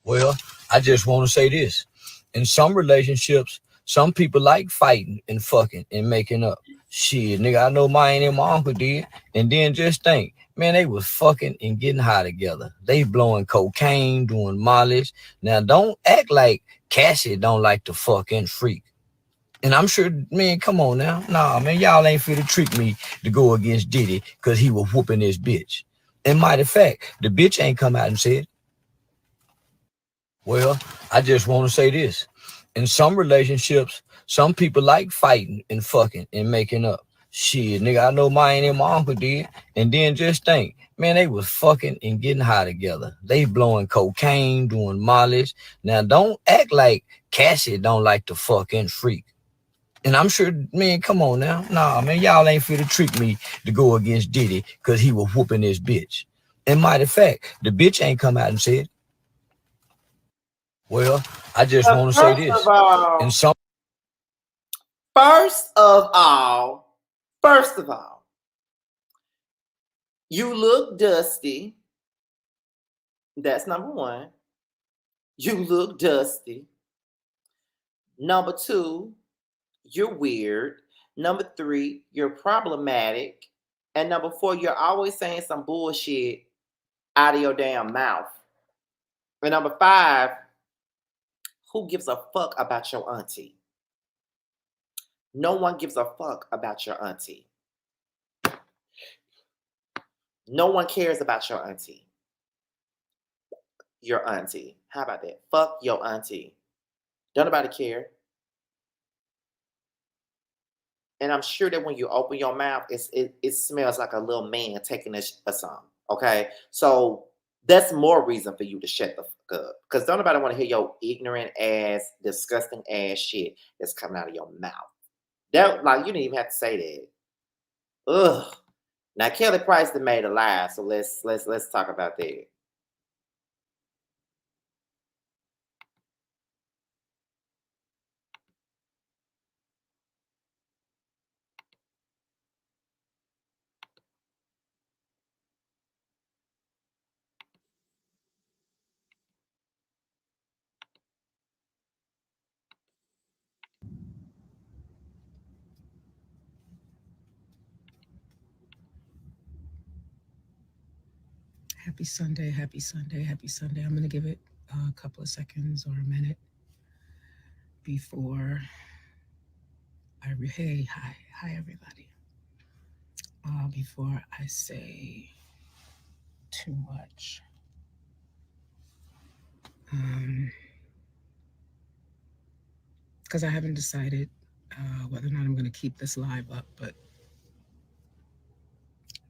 Well, I just want to say this. In some relationships, some people like fighting and fucking and making up. Shit, nigga, I know my aunt and my uncle did. And then just think, man, they was fucking and getting high together. They blowing cocaine, doing mollies. Now, don't act like Cassie don't like to fuck and freak. And I'm sure, man, come on now. Nah, man, y'all ain't fit to trick me to go against Diddy because he was whooping this bitch. And matter of fact, the bitch ain't come out and said, well, I just want to say this. In some relationships, some people like fighting and fucking and making up. Shit, nigga, I know my aunt and my uncle did. And then just think, man, they was fucking and getting high together. They blowing cocaine, doing mollies. Now, don't act like Cassie don't like to fuck and freak. And I'm sure, man, come on now. Nah, man, y'all ain't fit to trick me to go against Diddy because he was whooping this bitch. And matter of fact, the bitch ain't come out and said, well, I just want to say this. And some
First of all, you look dusty. That's number one. You look dusty. Number two, you're weird. Number three, you're problematic. And number four, you're always saying some bullshit out of your damn mouth. And number five, who gives a fuck about your auntie? No one gives a fuck about your auntie. No one cares about your auntie. Your auntie. How about that? Fuck your auntie. Don't nobody care. And I'm sure that when you open your mouth, it smells like a little man taking a song. Okay? So that's more reason for you to shut the fuck up. Because don't nobody want to hear your ignorant ass, disgusting ass shit that's coming out of your mouth. That, like, you didn't even have to say that. Ugh. Now Kelly Price done made a lie, so let's talk about that.
Happy Sunday, happy Sunday, happy Sunday. I'm going to give it a couple of seconds or a minute before hi everybody. Before I say too much. Because I haven't decided whether or not I'm going to keep this live up, but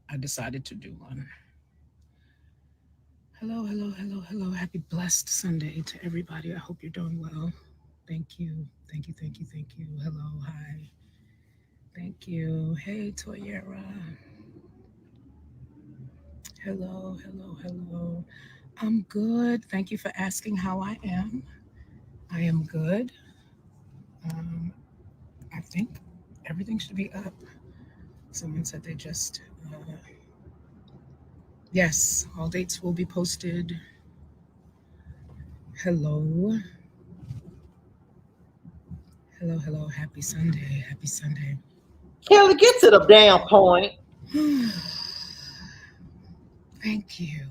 I decided to do one. Hello, hello, hello, hello. Happy blessed Sunday to everybody. I hope you're doing well. Thank you. Thank you, thank you, thank you. Hello, hi. Thank you. Hey, Toyera. Hello, hello, hello. I'm good. Thank you for asking how I am. I am good. I think everything should be up. Someone said they just, yes, all dates will be posted. Hello. Hello, hello. Happy Sunday. Happy Sunday.
Kelly, get to the damn point.
Thank you.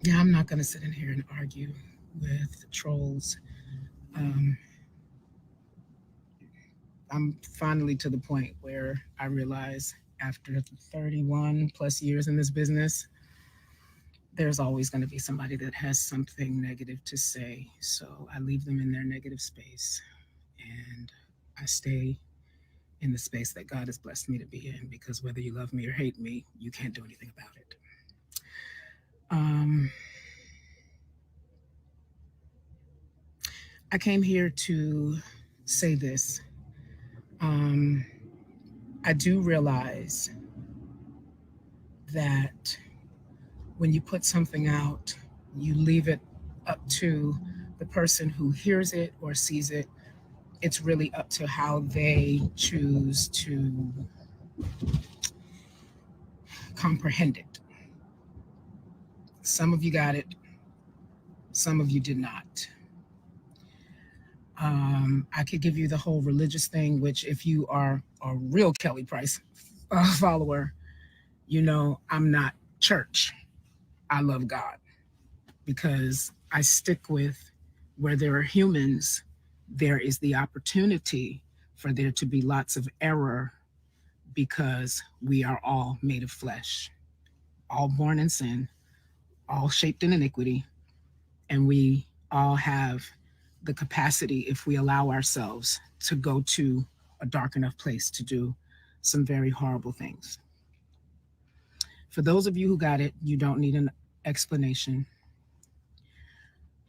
Yeah, I'm not going to sit in here and argue with trolls. I'm finally to the point where I realize after 31 plus years in this business, there's always going to be somebody that has something negative to say. So I leave them in their negative space and I stay in the space that God has blessed me to be in, because whether you love me or hate me, you can't do anything about it. I came here to say this. I do realize that
when you put something out, you leave it up to the person who hears it or sees it. It's really up to how they choose to comprehend it. Some of you got it, some of you did not. I could give you the whole religious thing, which if you are a real Kelly Price follower, you know I'm not church. I love God because I stick with where there are humans, there is the opportunity for there to be lots of error because we are all made of flesh, all born in sin, all shaped in iniquity, and we all have the capacity, if we allow ourselves, to go to a dark enough place to do some very horrible things. For those of you who got it, you don't need an explanation.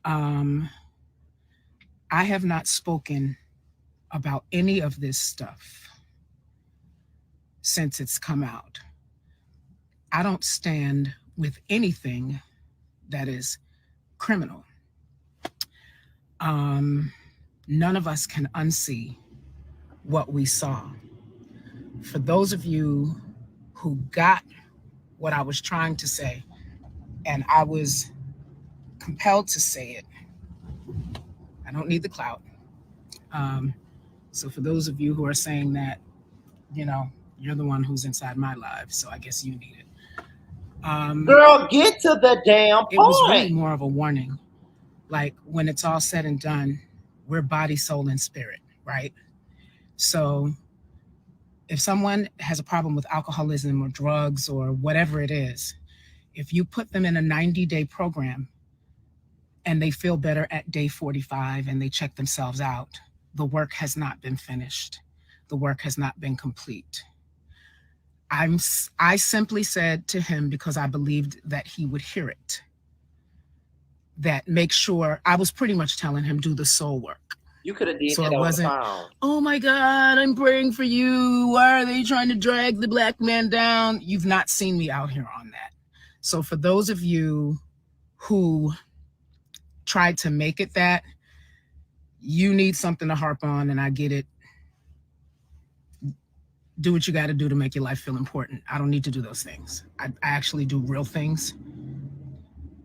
I have not spoken about any of this stuff since it's come out. I don't stand with anything that is criminal. None of us can unsee what we saw. For those of you who got what I was trying to say, and I was compelled to say it, I don't need the clout. So for those of you who are saying that, you know, you're the one who's inside my life, so I guess you need it.
Girl, get to the damn point.
It was really more of a warning. Like, when it's all said and done, we're body, soul, and spirit, right? So if someone has a problem with alcoholism or drugs or whatever it is, if you put them in a 90-day program and they feel better at day 45 and they check themselves out, the work has not been finished. The work has not been complete. I simply said to him, because I believed that he would hear it, that make sure, I was pretty much telling him, do the soul work.
You could have did
So
that
it
on
wasn't,
the phone.
oh my God, I'm praying for you. Why are they trying to drag the black man down? You've not seen me out here on that. So for those of you who tried to make it that, you need something to harp on, and I get it. Do what you got to do to make your life feel important. I don't need to do those things. I actually do real things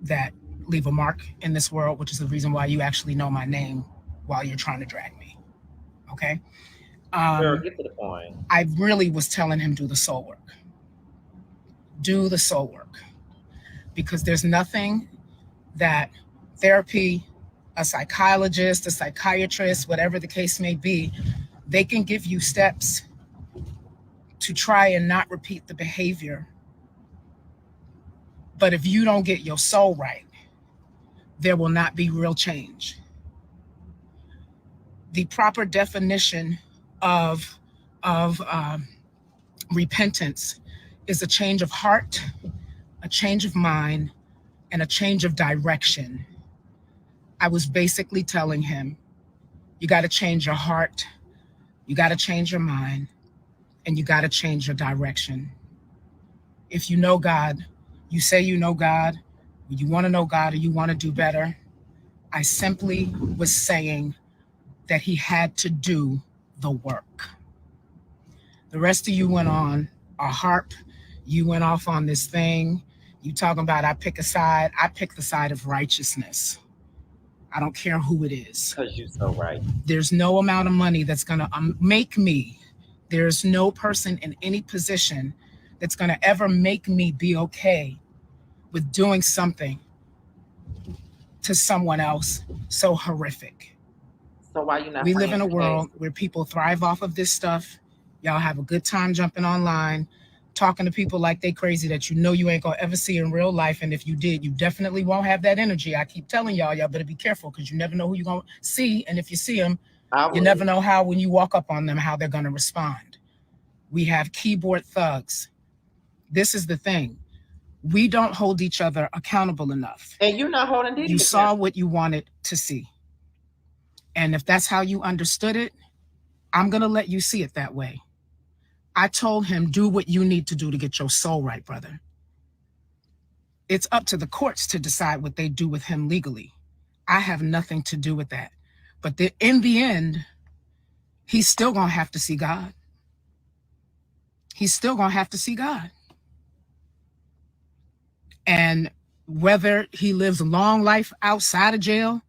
that leave a mark in this world, which is the reason why you actually know my name while you're trying to drag me. Okay?
Girl, get to the point.
I really was telling him, do the soul work. Do the soul work. Because there's nothing that therapy, a psychologist, a psychiatrist, whatever the case may be, they can give you steps to try and not repeat the behavior. But if you don't get your soul right, there will not be real change. The proper definition of repentance is a change of heart, a change of mind, and a change of direction. I was basically telling him, you got to change your heart, you got to change your mind, and you got to change your direction. If you know God, you say you know God, you want to know God, or you want to do better. I simply was saying that he had to do the work. The rest of you went on a harp. You went off on this thing. You talking about I pick a side. I pick the side of righteousness. I don't care who it is.
Because you're so right.
There's no amount of money that's going to make me. There's no person in any position that's going to ever make me be okay with doing something to someone else so horrific.
So why you not?
We live in a world where people thrive off of this stuff. Y'all have a good time jumping online, talking to people like they crazy that you know you ain't gonna ever see in real life. And if you did, you definitely won't have that energy. I keep telling y'all better be careful, because you never know who you're gonna see. And if you see them, you never know how, when you walk up on them, how they're gonna respond. We have keyboard thugs. This is the thing. We don't hold each other accountable enough.
And you're not holding Diddy.
You saw what you wanted to see. And if that's how you understood it, I'm going to let you see it that way. I told him, do what you need to do to get your soul right, brother. It's up to the courts to decide what they do with him legally. I have nothing to do with that. But in the end, he's still going to have to see God. He's still going to have to see God. And whether he lives a long life outside of jail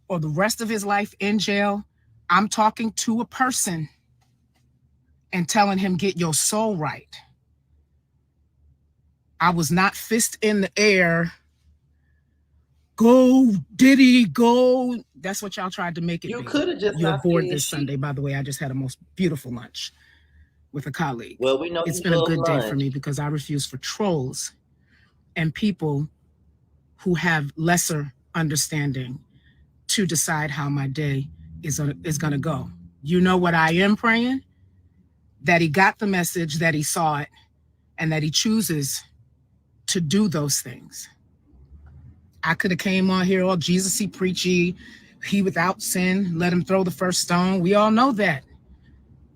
or the rest of his life in jail, I'm talking to a person and telling him, get your soul right. I was not fist in the air. Go, Diddy, go. That's what y'all tried to make it
You
be.
could have just
You're
not
bored
said
this
shit.
Sunday. By the way, I just had a most beautiful lunch with a colleague.
Well, we know
It's
you
been a
love
good day for
lunch.
me because I refuse for trolls and people who have lesser understanding to decide how my day is going to go. You know what I am praying? That he got the message, that he saw it, and that he chooses to do those things. I could have came on here all Jesus-y, preachy, he without sin, let him throw the first stone. We all know that.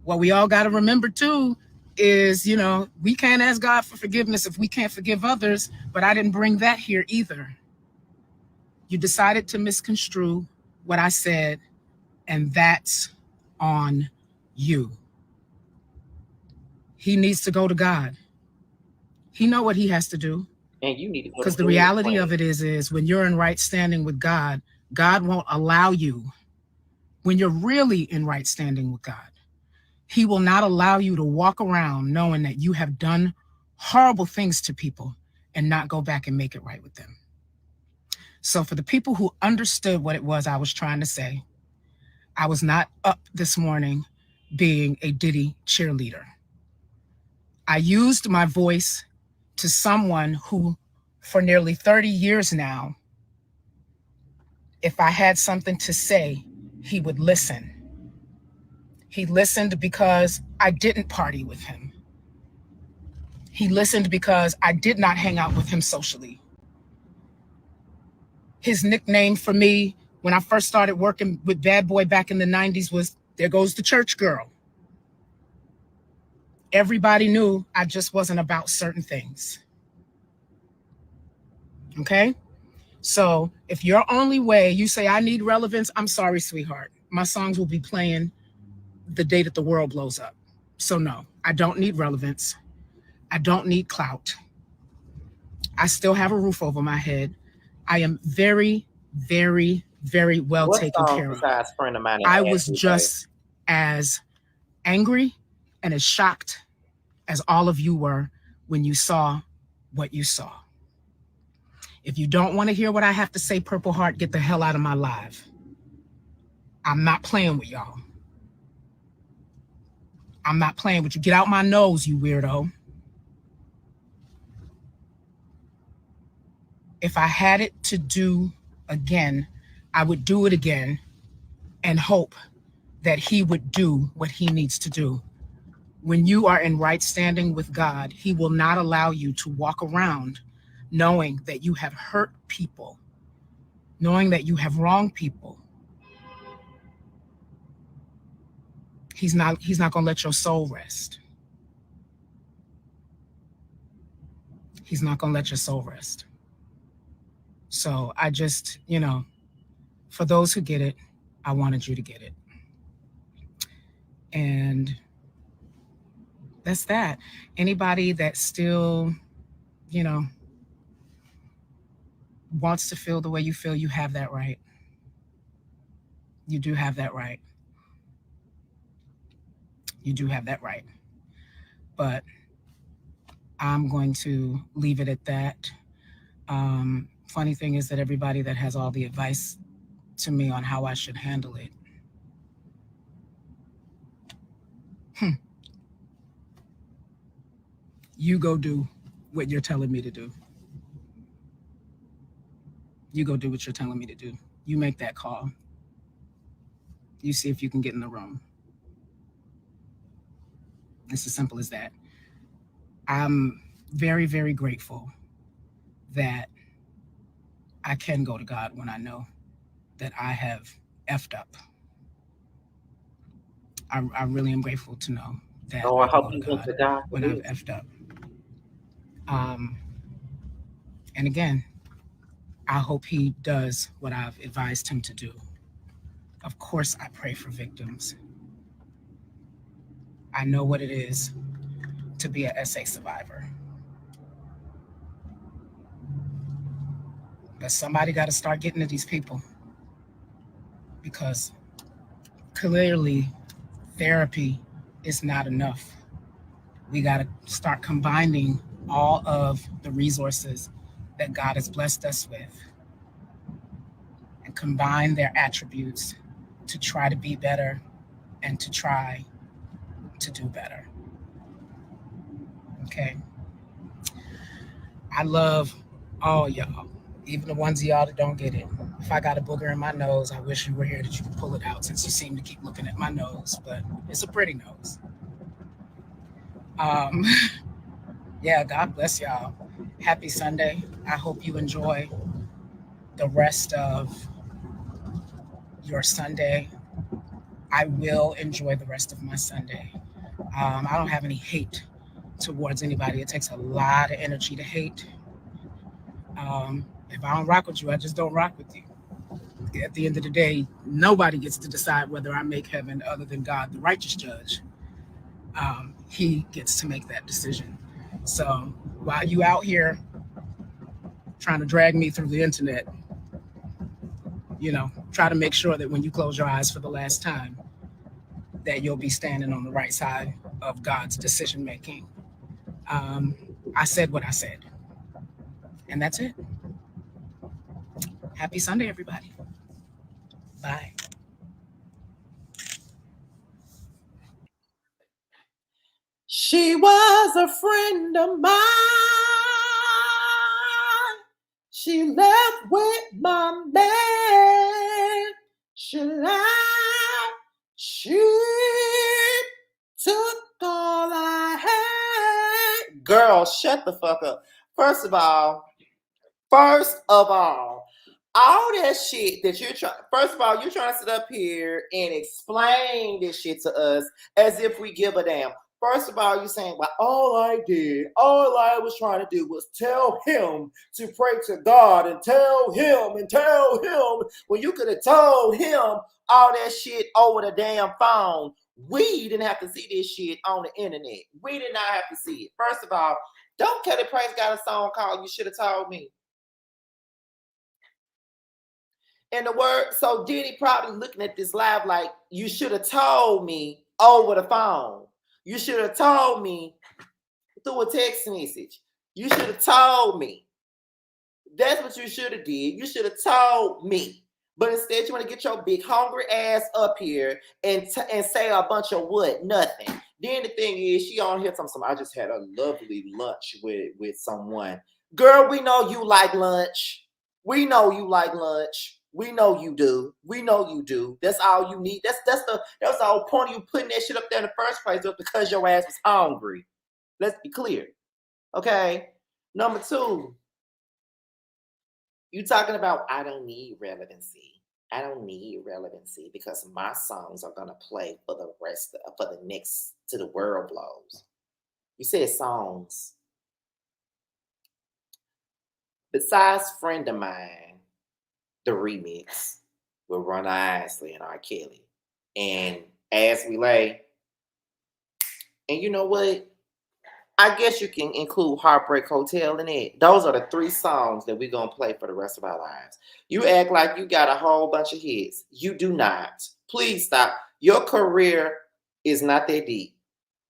What we all got to remember too is, you know, we can't ask God for forgiveness if we can't forgive others, but I didn't bring that here either. You decided to misconstrue what I said, and that's on you. He needs to go to God. He know what he has to do.
And you need to go
Because
to
the reality of it is when you're in right standing with God, God won't allow you, when you're really in right standing with God, he will not allow you to walk around knowing that you have done horrible things to people and not go back and make it right with them. So for the people who understood what it was I was trying to say, I was not up this morning being a Diddy cheerleader. I used my voice to someone who, for nearly 30 years now, if I had something to say, he would listen. He listened because I didn't party with him. He listened because I did not hang out with him socially. His nickname for me when I first started working with Bad Boy back in the 90s was, there goes the church girl. Everybody knew I just wasn't about certain things. Okay? So if your only way, you say, I need relevance, I'm sorry, sweetheart. My songs will be playing the day that the world blows up. So no, I don't need relevance. I don't need clout. I still have a roof over my head. I am very, very, very well taken care of.
Friend of mine
I was just as angry and as shocked as all of you were when you saw what you saw. If you don't want to hear what I have to say, Purple Heart, get the hell out of my live. I'm not playing with y'all. I'm not playing with you. Get out my nose, you weirdo. If I had it to do again, I would do it again and hope that he would do what he needs to do. When you are in right standing with God, he will not allow you to walk around knowing that you have hurt people, knowing that you have wronged people. He's not going to let your soul rest. He's not going to let your soul rest. So I just, you know, for those who get it, I wanted you to get it. And that's that. Anybody that still, you know, wants to feel the way you feel, you have that right. You do have that right. You do have that right. But I'm going to leave it at that. Funny thing is that everybody that has all the advice to me on how I should handle it, you go do what you're telling me to do. You go do what you're telling me to do. You make that call. You see if you can get in the room. It's as simple as that. I'm very, very grateful that I can go to God when I know that I have effed up. I really am grateful to know that
I hope you went to God
when I've effed up. And again, I hope he does what I've advised him to do. Of course, I pray for victims. I know what it is to be an SA survivor. But somebody got to start getting to these people, because clearly therapy is not enough. We got to start combining all of the resources that God has blessed us with and combine their attributes to try to be better and to try to do better. Okay? I love all y'all, even the ones of y'all that don't get it. If I got a booger in my nose, I wish you were here that you could pull it out, since you seem to keep looking at my nose, but it's a pretty nose. Yeah, God bless y'all. Happy Sunday. I hope you enjoy the rest of your Sunday. I will enjoy the rest of my Sunday. I don't have any hate towards anybody. It takes a lot of energy to hate. If I don't rock with you, I just don't rock with you. At the end of the day, nobody gets to decide whether I make heaven other than God, the righteous judge. He gets to make that decision. So while you out here trying to drag me through the internet, try to make sure that when you close your eyes for the last time, that you'll be standing on the right side of God's decision making. I said what I said, and that's it. Happy Sunday, everybody. Bye.
She was a friend of mine. She left with my man. She lied. She took all I had. Girl, shut the fuck up. First of all, all that shit that you're trying, first of all, you're trying to sit up here and explain this shit to us as if we give a damn. First of all, you're saying, well, all I was trying to do was tell him to pray to God and tell him when you could have told him all that shit over the damn phone. We didn't have to see this shit on the internet. We did not have to see it. First of all, Don't Kelly Price got a song called You Should Have Told Me. And the word, so Diddy probably looking at this live like, you should have told me over the phone. You should have told me through a text message. You should have told me. That's what you should have did. You should have told me. But instead, you want to get your big hungry ass up here and say a bunch of what? Nothing. Then the thing is, she on here talking, I just had a lovely lunch with someone. Girl, we know you like lunch. We know you like lunch. We know you do. We know you do. That's all you need. That's the whole point of you putting that shit up there in the first place, just because your ass was hungry. Let's be clear. Okay. Number two, you talking about I don't need relevancy. I don't need relevancy because my songs are gonna play for the next till the world blows. You said songs. Besides Friend of Mine, the remix with Run Isley and R. Kelly, and As We Lay. And you know what? I guess you can include Heartbreak Hotel in it. Those are the 3 songs that we're going to play for the rest of our lives. You act like you got a whole bunch of hits. You do not. Please stop. Your career is not that deep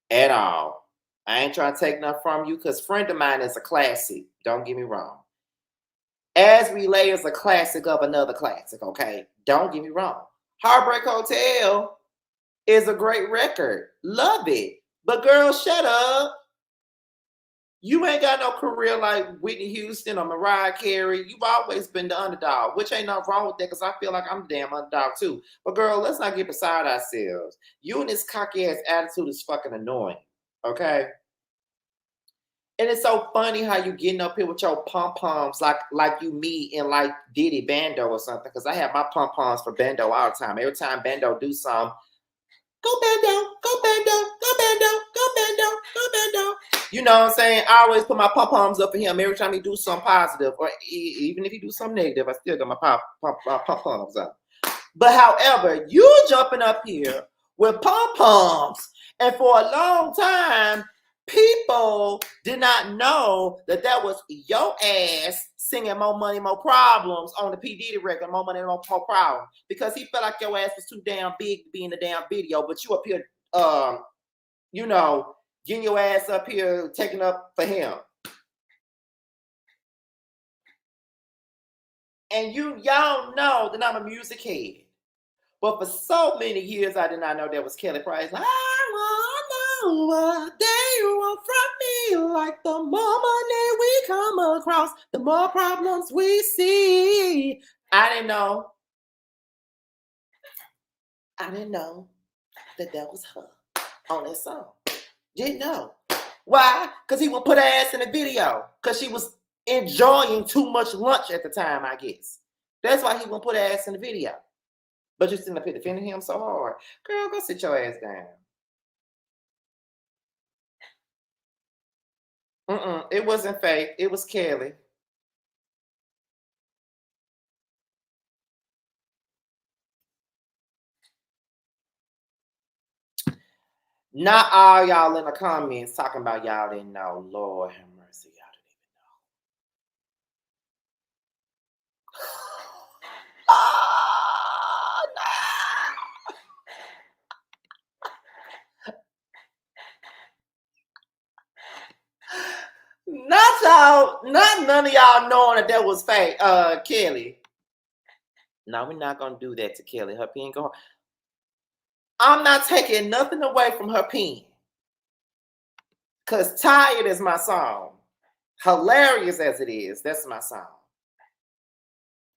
at all. I ain't trying to take nothing from you because Friend of Mine is a classic. Don't get me wrong. As We Lay is a classic of another classic, okay? Don't get me wrong. Heartbreak Hotel is a great record. Love it. But girl, shut up. You ain't got no career like Whitney Houston or Mariah Carey. You've always been the underdog, which ain't nothing wrong with that because I feel like I'm the damn underdog too. But girl, let's not get beside ourselves. You and this cocky ass attitude is fucking annoying, okay? And it's so funny how you getting up here with your pom-poms like you me and like Diddy Bando or something, because I have my pom-poms for Bando all the time. Every time Bando do something, Go bando, go bando, go bando, go bando, go bando. You know what I'm saying? I always put my pom-poms up for him every time he do something positive, or even if he do something negative, I still got my pom-poms up. But however, you jumping up here with pom-poms, and for a long time, people did not know that was your ass singing More Money, More Problems on the P. Diddy record, More Money, More Problems, because he felt like your ass was too damn big to be in the damn video, but you up here, you know, getting your ass up here, taking up for him. And y'all know that I'm a music head. But for so many years, I did not know that was Kelly Price. I want to know what they want from me. Like the more money we come across, the more problems we see. I didn't know. I didn't know that was her on that song. Didn't know. Why? Because he would put her ass in the video. Because she was enjoying too much lunch at the time, I guess. That's why he would put her ass in the video. But you're sitting up here defending him so hard. Girl, go sit your ass down. It wasn't fake. It was Kelly. Not all y'all in the comments talking about y'all didn't know. Lord have mercy, y'all didn't even know. Oh, no. Not y'all, none of y'all knowing that was fake. Kelly. No, we're not gonna do that to Kelly. Her pen go. I'm not taking nothing away from her pen. Cause Tired is my song. Hilarious as it is, that's my song.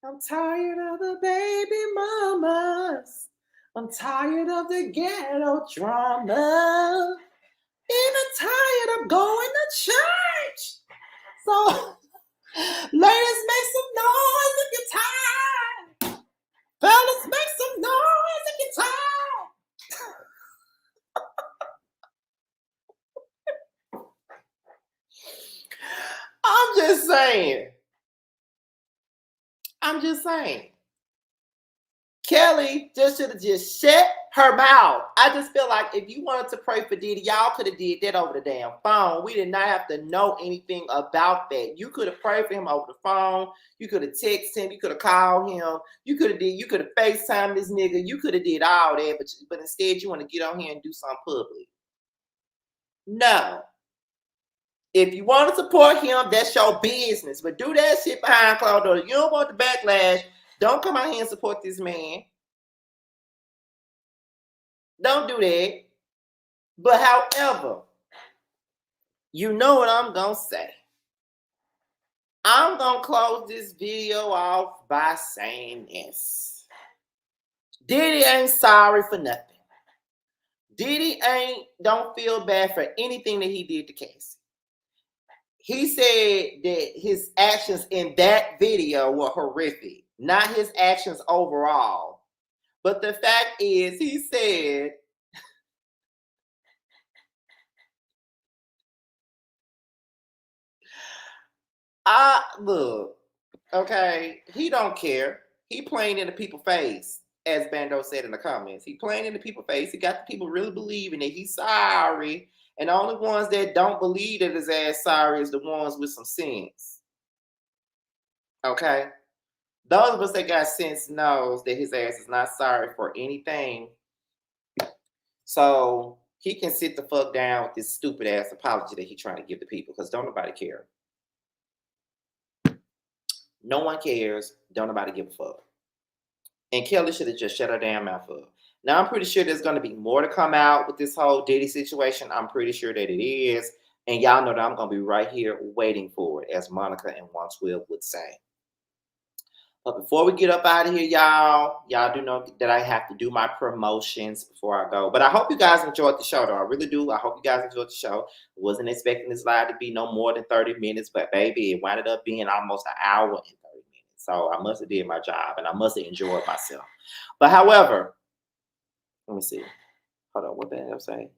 I'm tired of the baby mamas. I'm tired of the ghetto drama. Even tired of going to church. So, ladies, make some noise if you're tired. Fellas, make some noise if you're tired. I'm just saying. Kelly just should have just shut her mouth. I just feel like if you wanted to pray for Diddy, y'all could have did that over the damn phone. We did not have to know anything about that. You could have prayed for him over the phone. You could have texted him. You could have called him. You could have FaceTime this nigga. You could have did all that, but instead you want to get on here and do something public. No. If you want to support him, that's your business. But do that shit behind closed doors. You don't want the backlash. Don't come out here and support this man. Don't do that. But however, you know what I'm going to say. I'm going to close this video off by saying this. Diddy ain't sorry for nothing. Diddy don't feel bad for anything that he did to Cassie. He said that his actions in that video were horrific, not his actions overall. But the fact is, he said, look, okay, he don't care. He playing in the people's face, as Bando said in the comments. He playing in the people's face. He got the people really believing that he's sorry. And the only ones that don't believe that his ass sorry is the ones with some sense. Okay? Those of us that got sense knows that his ass is not sorry for anything. So he can sit the fuck down with this stupid ass apology that he's trying to give the people, because don't nobody care. No one cares. Don't nobody give a fuck. And Kelly should have just shut her damn mouth up. Now, I'm pretty sure there's going to be more to come out with this whole Diddy situation. I'm pretty sure that it is. And y'all know that I'm going to be right here waiting for it, as Monica and 112 would say. But before we get up out of here, y'all do know that I have to do my promotions before I go. But I hope you guys enjoyed the show, though. I really do. I hope you guys enjoyed the show. I wasn't expecting this live to be no more than 30 minutes. But, baby, it wound up being almost an hour and 30 minutes. So I must have did my job, and I must have enjoyed myself. But, however, let me see. Hold on, what did I say?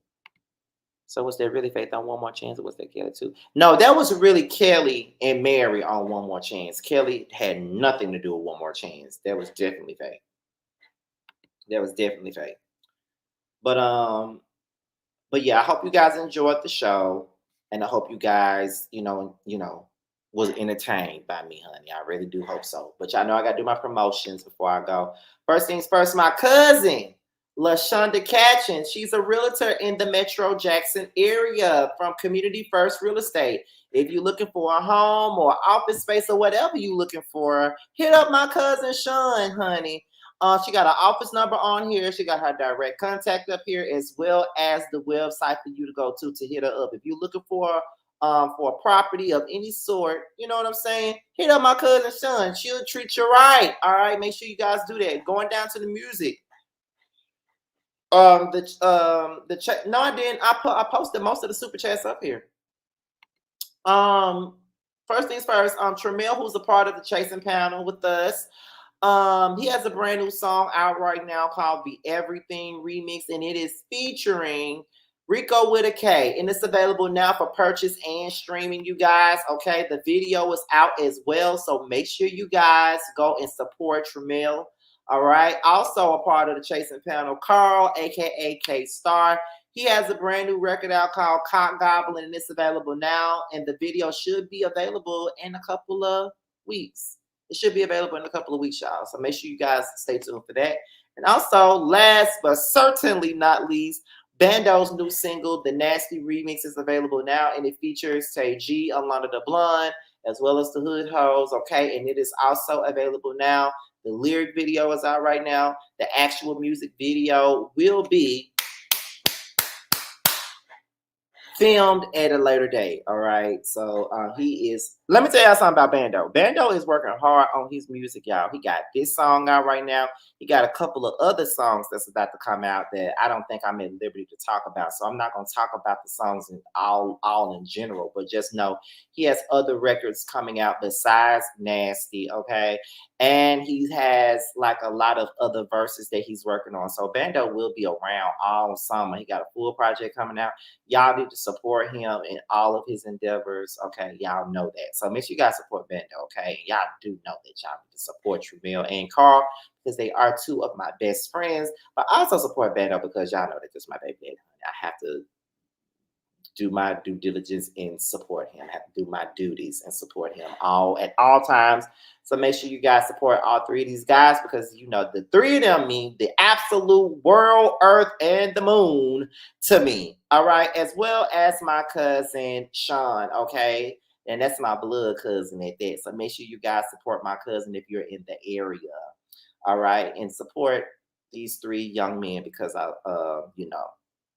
So was there really Faith on One More Chance, or was that Kelly too? No, that was really Kelly and Mary on One More Chance. Kelly had nothing to do with One More Chance. That was definitely Faith. That was definitely Faith. But yeah, I hope you guys enjoyed the show, and I hope you guys, was entertained by me, honey. I really do hope so. But y'all know I gotta do my promotions before I go. First things first, my cousin, LaShonda Catchins. She's a realtor in the Metro Jackson area from Community First Real Estate. If you're looking for a home or office space or whatever you're looking for, hit up my cousin Sean, honey. She got an office number on here. She got her direct contact up here, as well as the website for you to go to hit her up. If you're looking for a property of any sort, you know what I'm saying? Hit up my cousin Sean. She'll treat you right. All right, make sure you guys do that. Going down to the music. The chat. No, I didn't. I posted most of the super chats up here. First things first. Tremel, who's a part of the Chasing panel with us. He has a brand new song out right now called "Be Everything Remix," and it is featuring Rico with a K, and it's available now for purchase and streaming, you guys. Okay, the video is out as well, so make sure you guys go and support Tremel. All right. Also a part of the Chasing panel, Carl, aka K Star. He has a brand new record out called Cock Goblin, and it's available now. And the video should be available in a couple of weeks. It should be available in a couple of weeks, y'all. So make sure you guys stay tuned for that. And also, last but certainly not least, Bando's new single, The Nasty Remix, is available now, and it features Tay G, Alana the Blonde, as well as the Hood Hoes. Okay, and it is also available now. The lyric video is out right now. The actual music video will be filmed at a later date. All right. So he is. Let me tell y'all something about Bando. Bando is working hard on his music, y'all. He got this song out right now. He got a couple of other songs that's about to come out that I don't think I'm at liberty to talk about. So I'm not going to talk about the songs in all in general, but just know he has other records coming out besides Nasty. Okay. And he has like a lot of other verses that he's working on. So Bando will be around all summer. He got a full project coming out. Y'all need to support him in all of his endeavors. Okay. Y'all know that. So make sure you guys support Bando. Okay. Y'all do know that y'all need to support Tremel and Carl because they are two of my best friends. But I also support Bando because y'all know that this is my baby daddy. I have to do my due diligence and support him. I have to do my duties and support him at all times. So make sure you guys support all three of these guys because you know the three of them mean the absolute world, earth, and the moon to me. All right, as well as my cousin Sean. Okay, and that's my blood cousin at that. So make sure you guys support my cousin if you're in the area. All right, and support these three young men because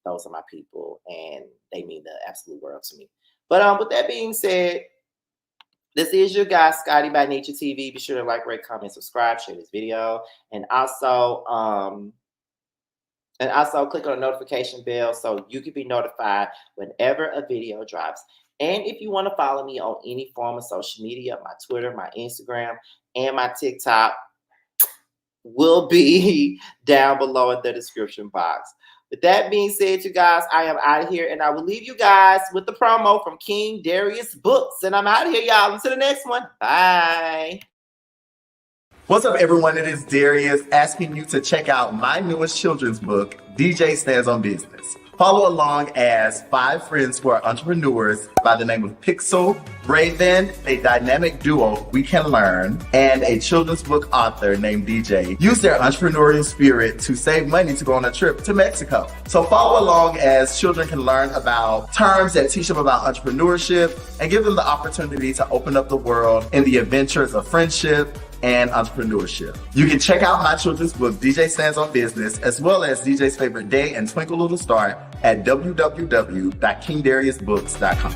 those are my people and they mean the absolute world to me. But with that being said, this is your guy, Scotty by Nature TV. Be sure to like, rate, comment, subscribe, share this video, and also click on the notification bell so you can be notified whenever a video drops. And if you want to follow me on any form of social media, my Twitter, my Instagram, and my TikTok will be down below in the description box. With that being said, you guys, I am out of here, and I will leave you guys with the promo from King Darius Books. And I'm out of here, y'all. Until the next one. Bye.
What's up, everyone? It is Darius asking you to check out my newest children's book, DJ Stands on Business. Follow along as 5 friends who are entrepreneurs by the name of Pixel, Raven, a dynamic duo we can learn, and a children's book author named DJ use their entrepreneurial spirit to save money to go on a trip to Mexico. So follow along as children can learn about terms that teach them about entrepreneurship and give them the opportunity to open up the world in the adventures of friendship and entrepreneurship. You can check out my children's book, DJ Stands on Business, as well as DJ's Favorite Day and Twinkle Little Star at www.kingdariusbooks.com.